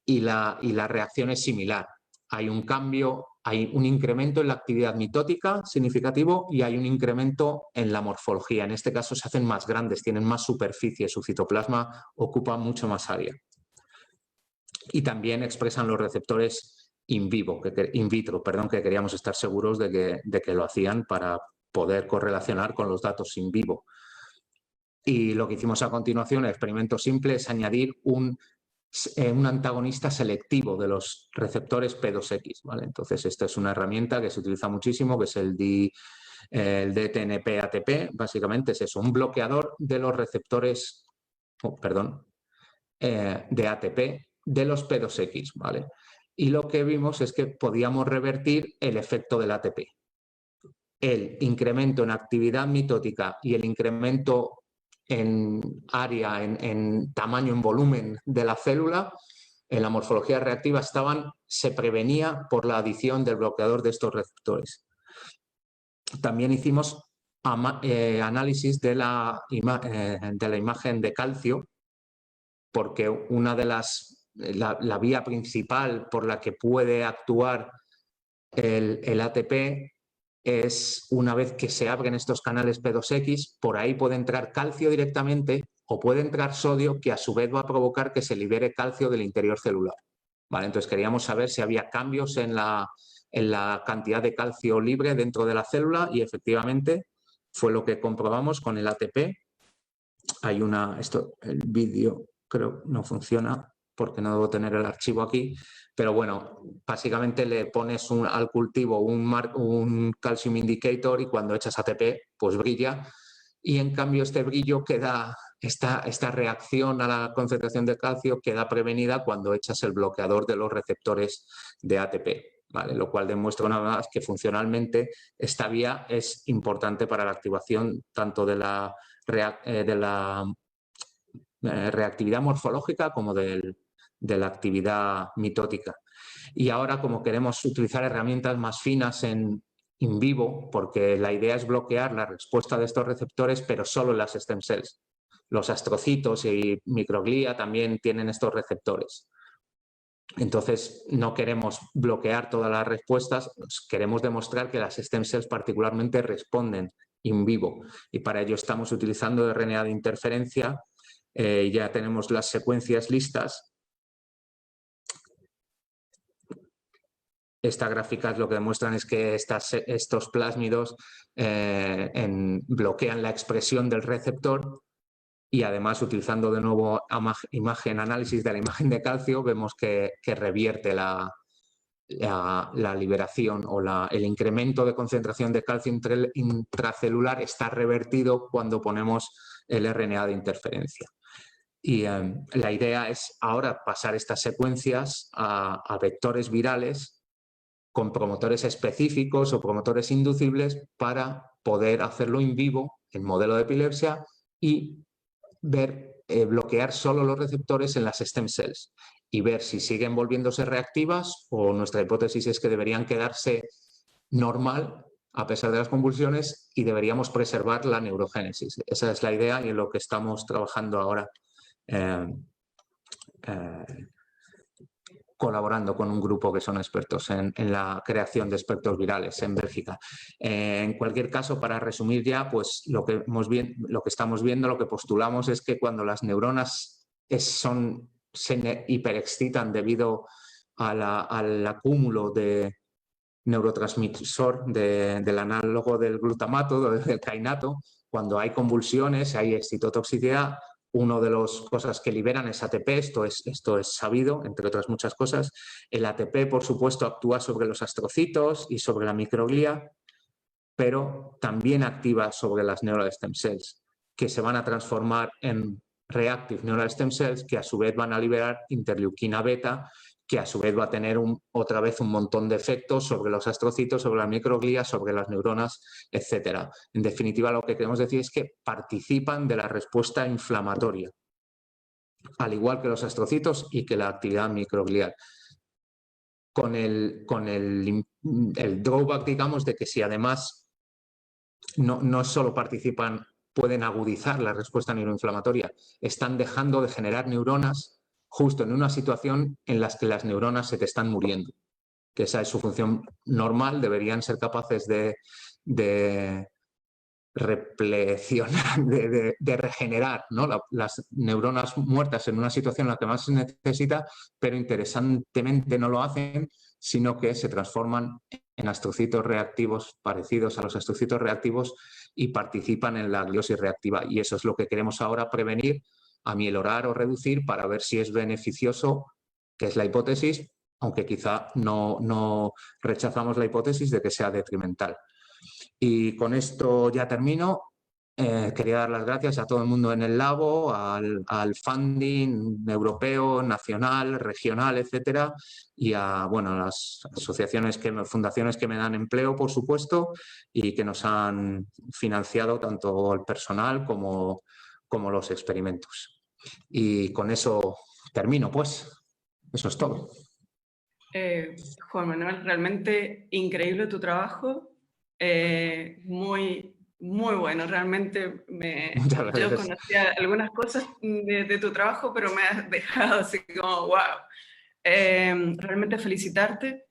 y la reacción es similar. Hay un cambio, hay un incremento en la actividad mitótica significativo y hay un incremento en la morfología. En este caso se hacen más grandes, tienen más superficie, su citoplasma ocupa mucho más área. Y también expresan los receptores in vitro, que queríamos estar seguros de que lo hacían para poder correlacionar con los datos in vivo. Y lo que hicimos a continuación, el experimento simple, es añadir un antagonista selectivo de los receptores P2X, ¿vale? Entonces, esta es una herramienta que se utiliza muchísimo, que es el DTNP-ATP. Básicamente es eso, un bloqueador de los receptores, de ATP de los P2X, ¿vale? Y lo que vimos es que podíamos revertir el efecto del ATP. El incremento en actividad mitótica y el incremento en área, en tamaño, en volumen de la célula, en la morfología reactiva se prevenía por la adición del bloqueador de estos receptores. También hicimos análisis de la imagen de calcio, porque una de la vía principal por la que puede actuar el ATP es, una vez que se abren estos canales P2X, por ahí puede entrar calcio directamente o puede entrar sodio, que a su vez va a provocar que se libere calcio del interior celular. ¿Vale? Entonces queríamos saber si había cambios en la cantidad de calcio libre dentro de la célula y efectivamente fue lo que comprobamos con el ATP. Hay el vídeo creo no funciona porque no debo tener el archivo aquí, pero bueno, básicamente le pones al cultivo un calcium indicator y cuando echas ATP pues brilla, y en cambio este brillo esta reacción a la concentración de calcio queda prevenida cuando echas el bloqueador de los receptores de ATP, ¿vale? Lo cual demuestra una vez más que funcionalmente esta vía es importante para la activación tanto de la reactividad morfológica como de la actividad mitótica. Y ahora, como queremos utilizar herramientas más finas in vivo, porque la idea es bloquear la respuesta de estos receptores, pero solo en las stem cells. Los astrocitos y microglia también tienen estos receptores. Entonces, no queremos bloquear todas las respuestas, queremos demostrar que las stem cells particularmente responden in vivo. Y para ello estamos utilizando RNA de interferencia. Ya tenemos las secuencias listas. Estas gráficas lo que demuestran es que estos plásmidos bloquean la expresión del receptor y además, utilizando de nuevo análisis de la imagen de calcio, vemos que revierte la liberación o el incremento de concentración de calcio intracelular está revertido cuando ponemos el RNA de interferencia. Y la idea es ahora pasar estas secuencias a vectores virales con promotores específicos o promotores inducibles para poder hacerlo in vivo en modelo de epilepsia y bloquear solo los receptores en las stem cells y ver si siguen volviéndose reactivas o nuestra hipótesis es que deberían quedarse normal a pesar de las convulsiones y deberíamos preservar la neurogénesis. Esa es la idea y en lo que estamos trabajando ahora, colaborando con un grupo que son expertos en la creación de espectros virales en Bélgica. En cualquier caso, para resumir ya, pues lo que estamos viendo, lo que postulamos es que cuando las neuronas se hiperexcitan debido al acúmulo de neurotransmisor del análogo del glutamato, del kainato, cuando hay convulsiones, hay excitotoxicidad, una de las cosas que liberan es ATP, esto es sabido, entre otras muchas cosas. El ATP, por supuesto, actúa sobre los astrocitos y sobre la microglía, pero también activa sobre las neural stem cells, que se van a transformar en reactive neural stem cells, que a su vez van a liberar interleuquina beta, que a su vez va a tener otra vez un montón de efectos sobre los astrocitos, sobre la microglía, sobre las neuronas, etc. En definitiva, lo que queremos decir es que participan de la respuesta inflamatoria, al igual que los astrocitos y que la actividad microglial. Con el drawback, digamos, de que si además no solo participan, pueden agudizar la respuesta neuroinflamatoria, están dejando de generar neuronas justo en una situación en la que las neuronas se te están muriendo, que esa es su función normal, deberían ser capaces de replecionar, de regenerar, ¿no? Las neuronas muertas en una situación en la que más se necesita, pero interesantemente no lo hacen, sino que se transforman en astrocitos reactivos parecidos a los astrocitos reactivos y participan en la gliosis reactiva. Y eso es lo que queremos ahora prevenir, amielorar o reducir para ver si es beneficioso, que es la hipótesis, aunque quizá no rechazamos la hipótesis de que sea detrimental. Y con esto ya termino. Quería dar las gracias a todo el mundo en el labo, al funding europeo, nacional, regional, etcétera, y a las asociaciones, fundaciones que me dan empleo, por supuesto, y que nos han financiado tanto el personal como los experimentos. Y con eso termino, pues. Eso es todo. Juan Manuel, realmente increíble tu trabajo. Muy bueno, realmente yo conocía algunas cosas de tu trabajo, pero me has dejado así como wow. Realmente felicitarte.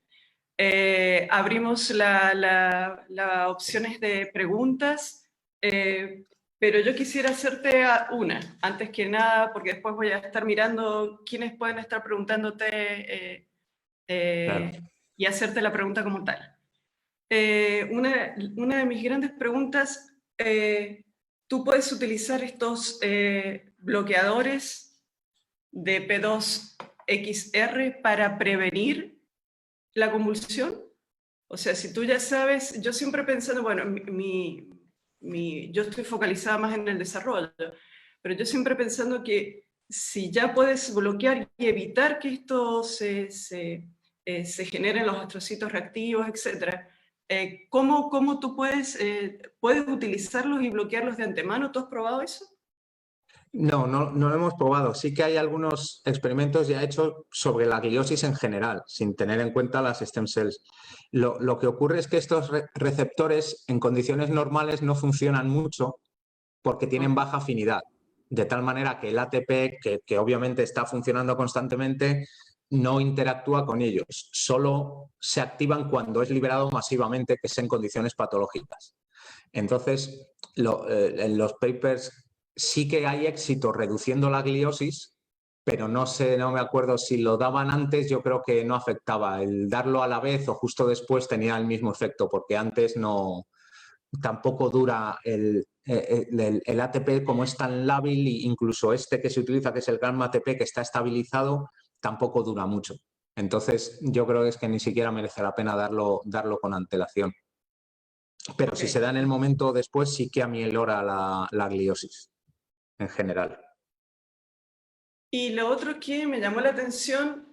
Abrimos las opciones de preguntas, pero yo quisiera hacerte una, antes que nada, porque después voy a estar mirando quiénes pueden estar preguntándote Claro. y hacerte la pregunta como tal. Una de mis grandes preguntas, ¿tú puedes utilizar estos bloqueadores de P2XR para prevenir la convulsión? O sea, si tú ya sabes, yo siempre pensando, bueno, yo estoy focalizada más en el desarrollo, pero yo siempre pensando que si ya puedes bloquear y evitar que esto se generen los astrocitos reactivos, etcétera, ¿cómo tú puedes utilizarlos y bloquearlos de antemano? ¿Tú has probado eso? No lo hemos probado. Sí que hay algunos experimentos ya hechos sobre la gliosis en general, sin tener en cuenta las stem cells. Lo que ocurre es que estos receptores en condiciones normales no funcionan mucho porque tienen baja afinidad, de tal manera que el ATP, que obviamente está funcionando constantemente, no interactúa con ellos. Solo se activan cuando es liberado masivamente, que es en condiciones patológicas. Entonces, en los papers sí que hay éxito reduciendo la gliosis, pero no me acuerdo si lo daban antes, yo creo que no afectaba. El darlo a la vez o justo después tenía el mismo efecto, porque antes tampoco dura el ATP, como es tan lábil, e incluso este que se utiliza, que es el gamma ATP, que está estabilizado, tampoco dura mucho. Entonces, yo creo que es que ni siquiera merece la pena darlo con antelación. Pero si se da en el momento después, sí que amielora la gliosis en general. Y lo otro que me llamó la atención,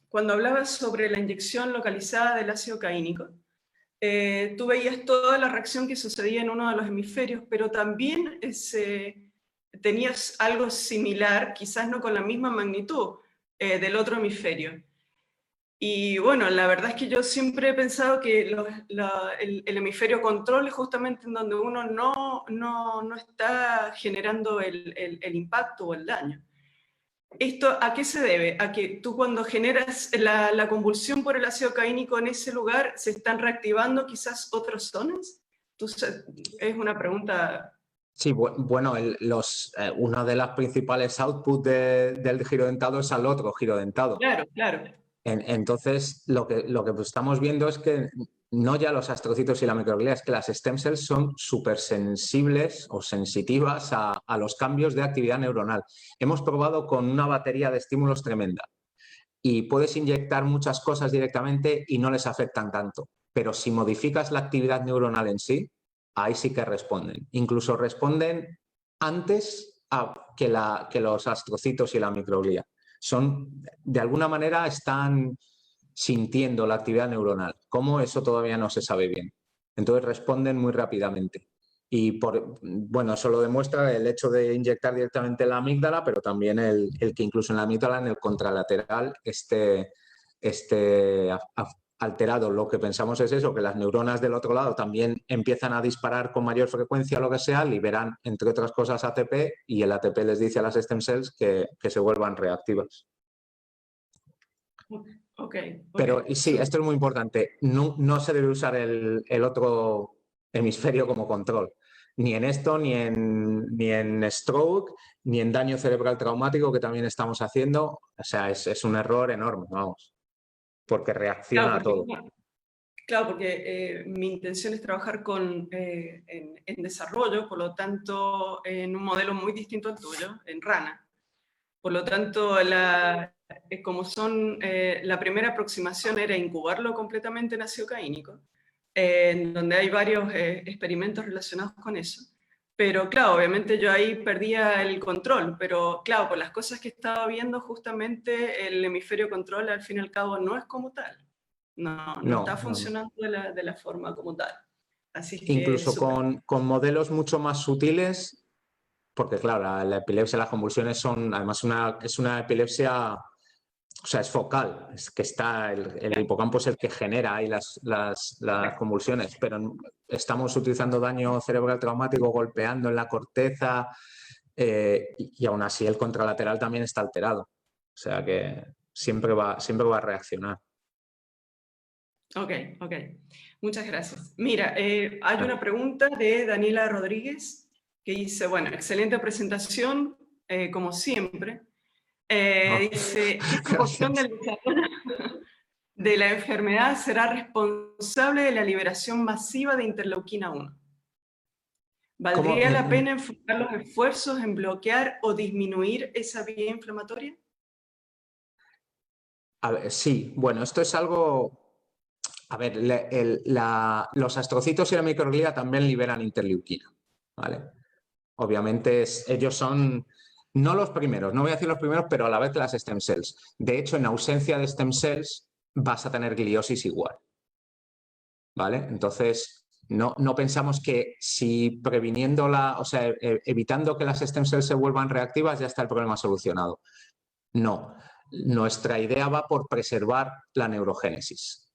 cuando hablabas sobre la inyección localizada del ácido caínico, tú veías toda la reacción que sucedía en uno de los hemisferios, pero también tenías algo similar, quizás no con la misma magnitud, del otro hemisferio. Y bueno, la verdad es que yo siempre he pensado que el hemisferio control es justamente en donde uno no está generando el impacto o el daño. ¿Esto a qué se debe? ¿A que tú cuando generas la convulsión por el ácido caínico en ese lugar se están reactivando quizás otras zonas? Entonces, es una pregunta. Sí, bueno, una de las principales outputs del girodentado es al otro girodentado. Claro, claro. Entonces, lo que estamos viendo es que no ya los astrocitos y la microglía, es que las stem cells son súper sensibles o sensitivas a los cambios de actividad neuronal. Hemos probado con una batería de estímulos tremenda y puedes inyectar muchas cosas directamente y no les afectan tanto. Pero si modificas la actividad neuronal en sí, ahí sí que responden. Incluso responden antes que los astrocitos y la microglía. De alguna manera están sintiendo la actividad neuronal. ¿Cómo? Eso todavía no se sabe bien. Entonces responden muy rápidamente. Y bueno, eso lo demuestra el hecho de inyectar directamente la amígdala, pero también el que incluso en la amígdala, en el contralateral, esté alterado. Lo que pensamos es eso, que las neuronas del otro lado también empiezan a disparar con mayor frecuencia, lo que sea, liberan, entre otras cosas, ATP, y el ATP les dice a las stem cells que se vuelvan reactivas. Pero sí, esto es muy importante. No se debe usar el otro hemisferio como control. Ni en esto, ni en stroke, ni en daño cerebral traumático, que también estamos haciendo. O sea, es un error enorme, vamos. Porque reacciona a todo. Claro, porque mi intención es trabajar en desarrollo, por lo tanto, en un modelo muy distinto al tuyo, en rana. Por lo tanto, como la primera aproximación era incubarlo completamente en ácido caínico, en donde hay varios experimentos relacionados con eso. Pero claro, obviamente yo ahí perdía el control, pero claro, por las cosas que estaba viendo, justamente el hemisferio control al fin y al cabo no es como tal. No está funcionando de la forma como tal. Así que incluso con modelos mucho más sutiles, porque claro, la epilepsia, las convulsiones son, además es una epilepsia, o sea, es focal, es que está, el hipocampo es el que genera ahí las convulsiones, pero estamos utilizando daño cerebral traumático, golpeando en la corteza, y aún así el contralateral también está alterado. O sea que siempre va a reaccionar. Ok. Muchas gracias. Mira, hay una pregunta de Daniela Rodríguez que dice, bueno, excelente presentación, como siempre. Dice, ¿qué proporción del desarrollo de la enfermedad será responsable de la liberación masiva de interleuquina 1? ¿Valdría la pena enfocar los esfuerzos en bloquear o disminuir esa vía inflamatoria? A ver, sí, bueno, esto es algo... A ver, los astrocitos y la microglía también liberan interleuquina, ¿vale? Obviamente ellos son, no los primeros, no voy a decir los primeros, pero a la vez las stem cells. De hecho, en ausencia de stem cells vas a tener gliosis igual, ¿vale? Entonces, no pensamos que si previniéndola, o sea, evitando que las stem cells se vuelvan reactivas, ya está el problema solucionado. No, nuestra idea va por preservar la neurogénesis.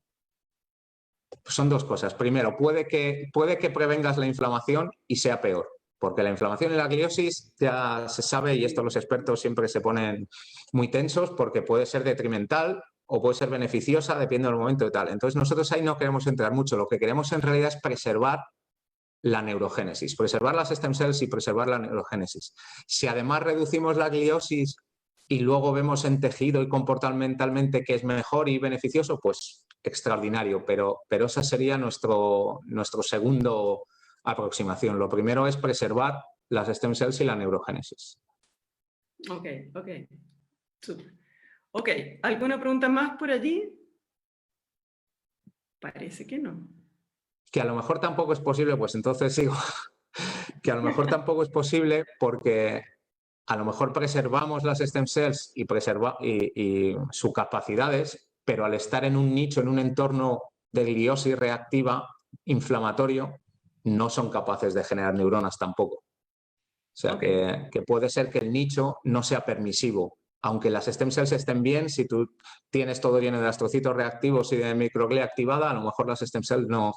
Son dos cosas. Primero, puede que prevengas la inflamación y sea peor, porque la inflamación y la gliosis ya se sabe, y esto los expertos siempre se ponen muy tensos, porque puede ser detrimental o puede ser beneficiosa, depende del momento y tal. Entonces nosotros ahí no queremos entrar mucho. Lo que queremos en realidad es preservar la neurogénesis, preservar las stem cells y preservar la neurogénesis. Si además reducimos la gliosis y luego vemos en tejido y comportamentalmente que es mejor y beneficioso, pues extraordinario, pero esa sería nuestro segundo aproximación. Lo primero es preservar las stem cells y la neurogénesis. Ok. Super. Ok, ¿alguna pregunta más por allí? Parece que no. Que a lo mejor tampoco es posible, pues entonces sigo, que a lo mejor tampoco es posible porque a lo mejor preservamos las stem cells y sus capacidades, pero al estar en un nicho, en un entorno de gliosis reactiva, inflamatorio, no son capaces de generar neuronas tampoco. O sea, Okay. que puede ser que el nicho no sea permisivo. Aunque las stem cells estén bien, si tú tienes todo lleno de astrocitos reactivos y de microglea activada, a lo mejor las stem cells no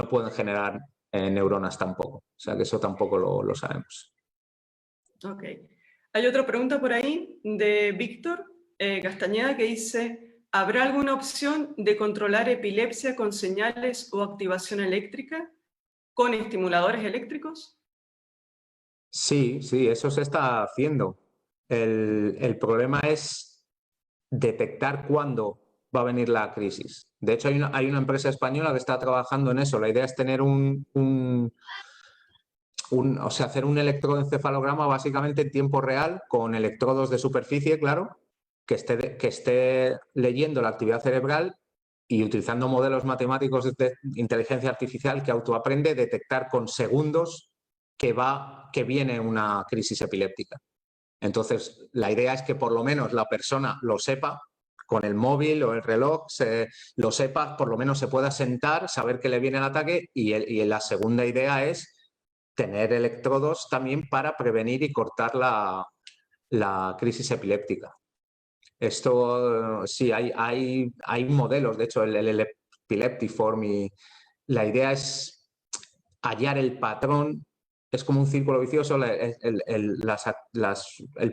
pueden generar neuronas tampoco. O sea, que eso tampoco lo sabemos. Ok. Hay otra pregunta por ahí de Víctor Castañeda que dice, ¿habrá alguna opción de controlar epilepsia con señales o activación eléctrica con estimuladores eléctricos? Sí, sí, eso se está haciendo. El problema es detectar cuándo va a venir la crisis. De hecho, hay una empresa española que está trabajando en eso. La idea es tener o sea, hacer un electroencefalograma básicamente en tiempo real con electrodos de superficie, claro, que esté leyendo la actividad cerebral y utilizando modelos matemáticos de inteligencia artificial que autoaprende detectar con segundos que viene una crisis epiléptica. Entonces, la idea es que por lo menos la persona lo sepa con el móvil o el reloj, lo sepa, por lo menos se pueda sentar, saber que le viene el ataque y la segunda idea es tener electrodos también para prevenir y cortar la crisis epiléptica. Esto sí, hay modelos, de hecho, el Epileptiform, y la idea es hallar el patrón. Es como un círculo vicioso, el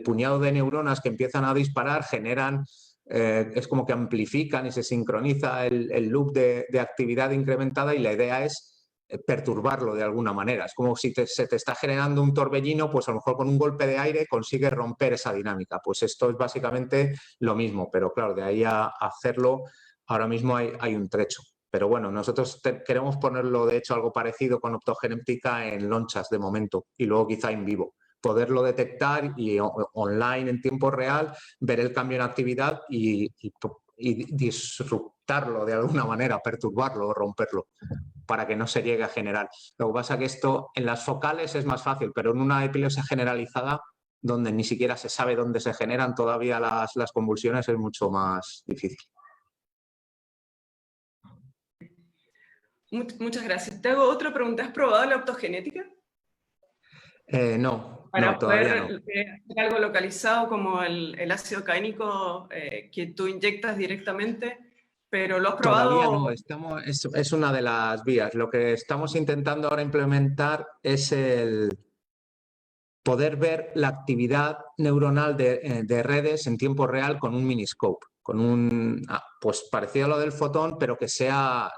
puñado de neuronas que empiezan a disparar generan, es como que amplifican y se sincroniza el loop de actividad incrementada y la idea es perturbarlo de alguna manera. Es como si se te está generando un torbellino, pues a lo mejor con un golpe de aire consigues romper esa dinámica. Pues esto es básicamente lo mismo, pero claro, de ahí a hacerlo ahora mismo hay un trecho. Pero bueno, nosotros queremos ponerlo, de hecho, algo parecido con optogenética en lonchas de momento y luego quizá en vivo. Poderlo detectar y online en tiempo real, ver el cambio en actividad y disruptarlo de alguna manera, perturbarlo o romperlo para que no se llegue a generar. Lo que pasa es que esto en las focales es más fácil, pero en una epilepsia generalizada, donde ni siquiera se sabe dónde se generan todavía las convulsiones, es mucho más difícil. Muchas gracias. Te hago otra pregunta. ¿Has probado la optogenética? No, Para todavía no. poder hacer algo localizado como el ácido caínico que tú inyectas directamente, pero ¿lo has Todavía no, probado? es una de las vías. Lo que estamos intentando ahora implementar es el poder ver la actividad neuronal de redes en tiempo real con un miniscope, pues parecido a lo del fotón, pero que sea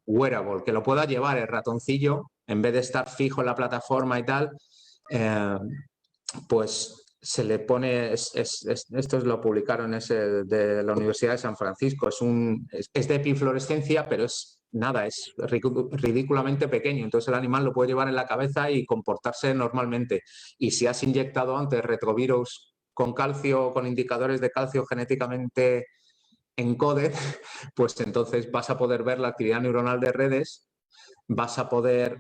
wearable, que lo pueda llevar el ratoncillo en vez de estar fijo en la plataforma y tal. Pues se le pone, esto lo publicaron, es de la Universidad de San Francisco, es de epifluorescencia, pero es nada, es ridículamente pequeño, entonces el animal lo puede llevar en la cabeza y comportarse normalmente. Y si has inyectado antes retrovirus con calcio, con indicadores de calcio genéticamente encoded, pues entonces vas a poder ver la actividad neuronal de redes, vas a poder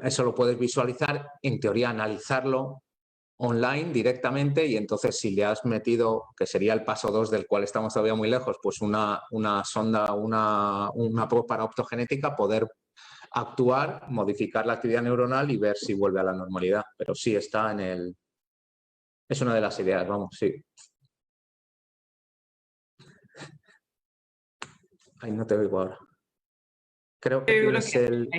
eso lo puedes visualizar, en teoría analizarlo online directamente y entonces si le has metido, que sería el paso 2 del cual estamos todavía muy lejos, pues una sonda, una para optogenética, poder actuar, modificar la actividad neuronal y ver si vuelve a la normalidad. Pero sí está es una de las ideas, vamos, sí. Ay, no te oigo ahora. Creo que tienes el...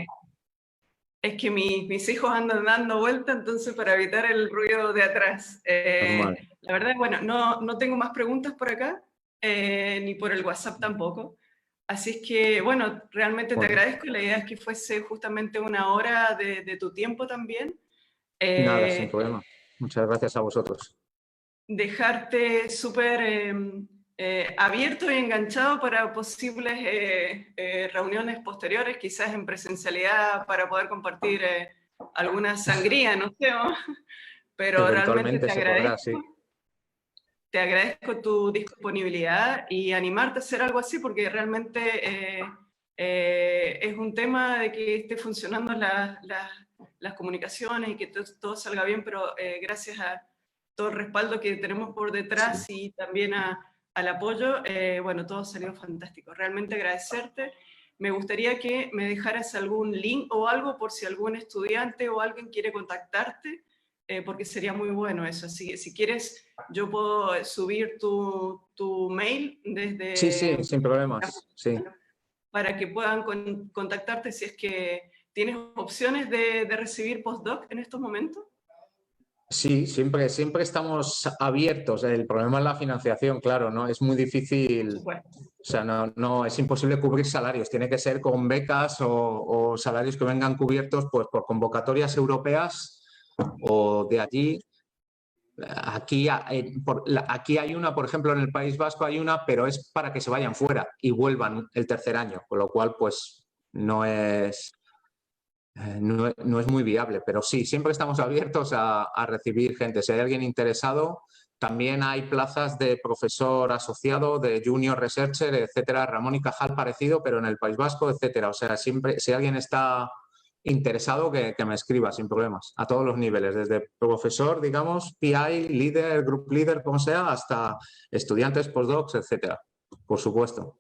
Es que mis hijos andan dando vuelta, entonces para evitar el ruido de atrás. Normal. La verdad, bueno, no tengo más preguntas por acá, ni por el WhatsApp tampoco. Así es que, bueno, realmente te agradezco. La idea es que fuese justamente una hora de tu tiempo también. Nada, sin problema. Muchas gracias a vosotros. Dejarte súper abierto y enganchado para posibles reuniones posteriores, quizás en presencialidad para poder compartir alguna sangría, no sé, pero realmente Eventualmente te se podrá, sí. agradezco. te agradezco tu disponibilidad y animarte a hacer algo así, porque realmente es un tema de que esté funcionando las comunicaciones y que todo salga bien, pero gracias a todo el respaldo que tenemos por detrás y también al apoyo, bueno, todo salió fantástico. Realmente agradecerte. Me gustaría que me dejaras algún link o algo por si algún estudiante o alguien quiere contactarte, porque sería muy bueno eso. Así que si quieres, yo puedo subir tu mail desde... Sí, sí, sin problemas. Sí. Para que puedan contactarte si es que tienes opciones de recibir postdoc en estos momentos. Sí, siempre estamos abiertos. El problema es la financiación, claro, ¿no? Es muy difícil, Bueno. o sea, no, es imposible cubrir salarios. Tiene que ser con becas o salarios que vengan cubiertos pues, por convocatorias europeas o de allí. Aquí hay una, por ejemplo, en el País Vasco hay una, pero es para que se vayan fuera y vuelvan el tercer año, con lo cual, pues, no es muy viable, pero sí, siempre estamos abiertos a recibir gente. Si hay alguien interesado, también hay plazas de profesor asociado, de junior researcher, etcétera. Ramón y Cajal parecido, pero en el País Vasco, etcétera. O sea, siempre, si alguien está interesado, que me escriba sin problemas, a todos los niveles, desde profesor, digamos, PI, líder, group leader, como sea, hasta estudiantes, postdocs, etcétera. Por supuesto.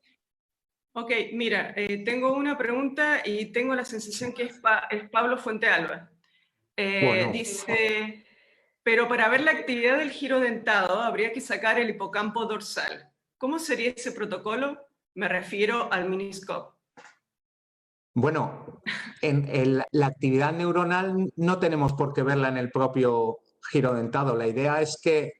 Ok, mira, tengo una pregunta y tengo la sensación que es Pablo Fuentealba. Bueno. Dice, pero para ver la actividad del giro dentado habría que sacar el hipocampo dorsal. ¿Cómo sería ese protocolo? Me refiero al Miniscope. Bueno, la actividad neuronal no tenemos por qué verla en el propio giro dentado. La idea es que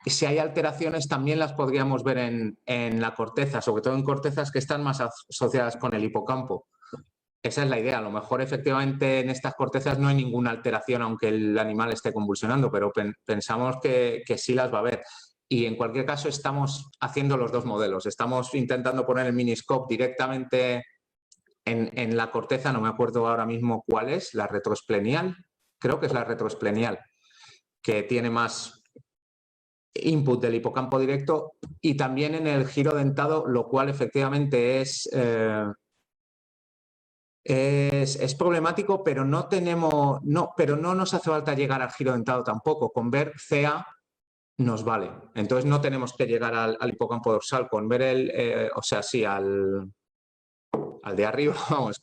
si hay alteraciones también las podríamos ver en la corteza, sobre todo en cortezas que están más asociadas con el hipocampo. Esa es la idea. A lo mejor efectivamente en estas cortezas no hay ninguna alteración aunque el animal esté convulsionando, pero pensamos que sí las va a haber. Y en cualquier caso estamos haciendo los dos modelos. Estamos intentando poner el Miniscope directamente en la corteza, no me acuerdo ahora mismo cuál es, la retroesplenial. Creo que es la retroesplenial, que tiene más input del hipocampo directo, y también en el giro dentado, lo cual efectivamente es problemático, pero no nos hace falta llegar al giro dentado tampoco. Con ver CA nos vale. Entonces no tenemos que llegar al hipocampo dorsal. Con ver al de arriba, vamos,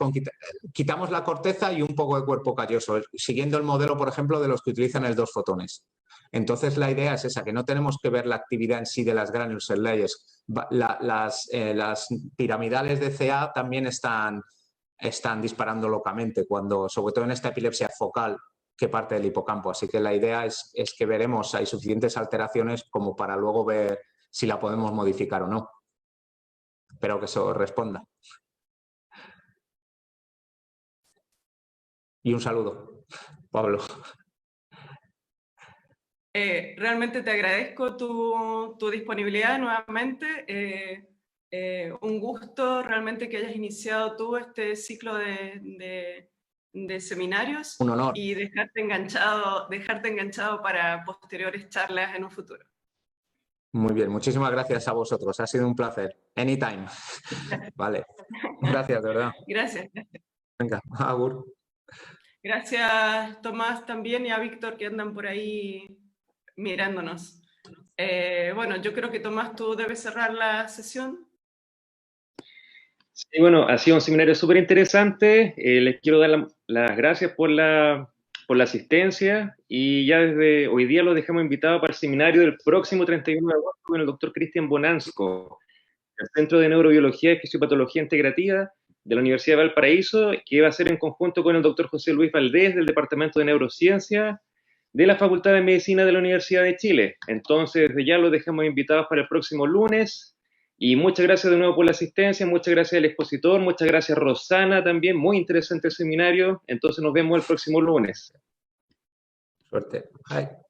quitamos la corteza y un poco de cuerpo calloso, siguiendo el modelo, por ejemplo, de los que utilizan el 2 fotones. Entonces la idea es esa, que no tenemos que ver la actividad en sí de las granular cell layers. Las piramidales de CA también están disparando locamente, sobre todo en esta epilepsia focal que parte del hipocampo. Así que la idea es que veremos, hay suficientes alteraciones como para luego ver si la podemos modificar o no. Espero que eso responda. Y un saludo, Pablo. Realmente te agradezco tu disponibilidad nuevamente. Un gusto realmente que hayas iniciado tú este ciclo de seminarios. Un honor. Y dejarte enganchado para posteriores charlas en un futuro. Muy bien, muchísimas gracias a vosotros. Ha sido un placer. Anytime. Vale. Gracias, de verdad. Gracias. Venga, agur. Gracias, Tomás, también, y a Víctor, que andan por ahí mirándonos. Bueno, yo creo que, Tomás, tú debes cerrar la sesión. Sí, bueno, ha sido un seminario súper interesante. Les quiero dar las gracias por la asistencia, y ya desde hoy día los dejamos invitados para el seminario del próximo 31 de agosto con el doctor Cristian Bonansko, del Centro de Neurobiología y Fisiopatología Integrativa de la Universidad de Valparaíso, que va a ser en conjunto con el doctor José Luis Valdés del Departamento de Neurociencia de la Facultad de Medicina de la Universidad de Chile. Entonces, desde ya los dejamos invitados para el próximo lunes. Y muchas gracias de nuevo por la asistencia, muchas gracias al expositor, muchas gracias Rosana también, muy interesante el seminario. Entonces nos vemos el próximo lunes. Suerte. Bye.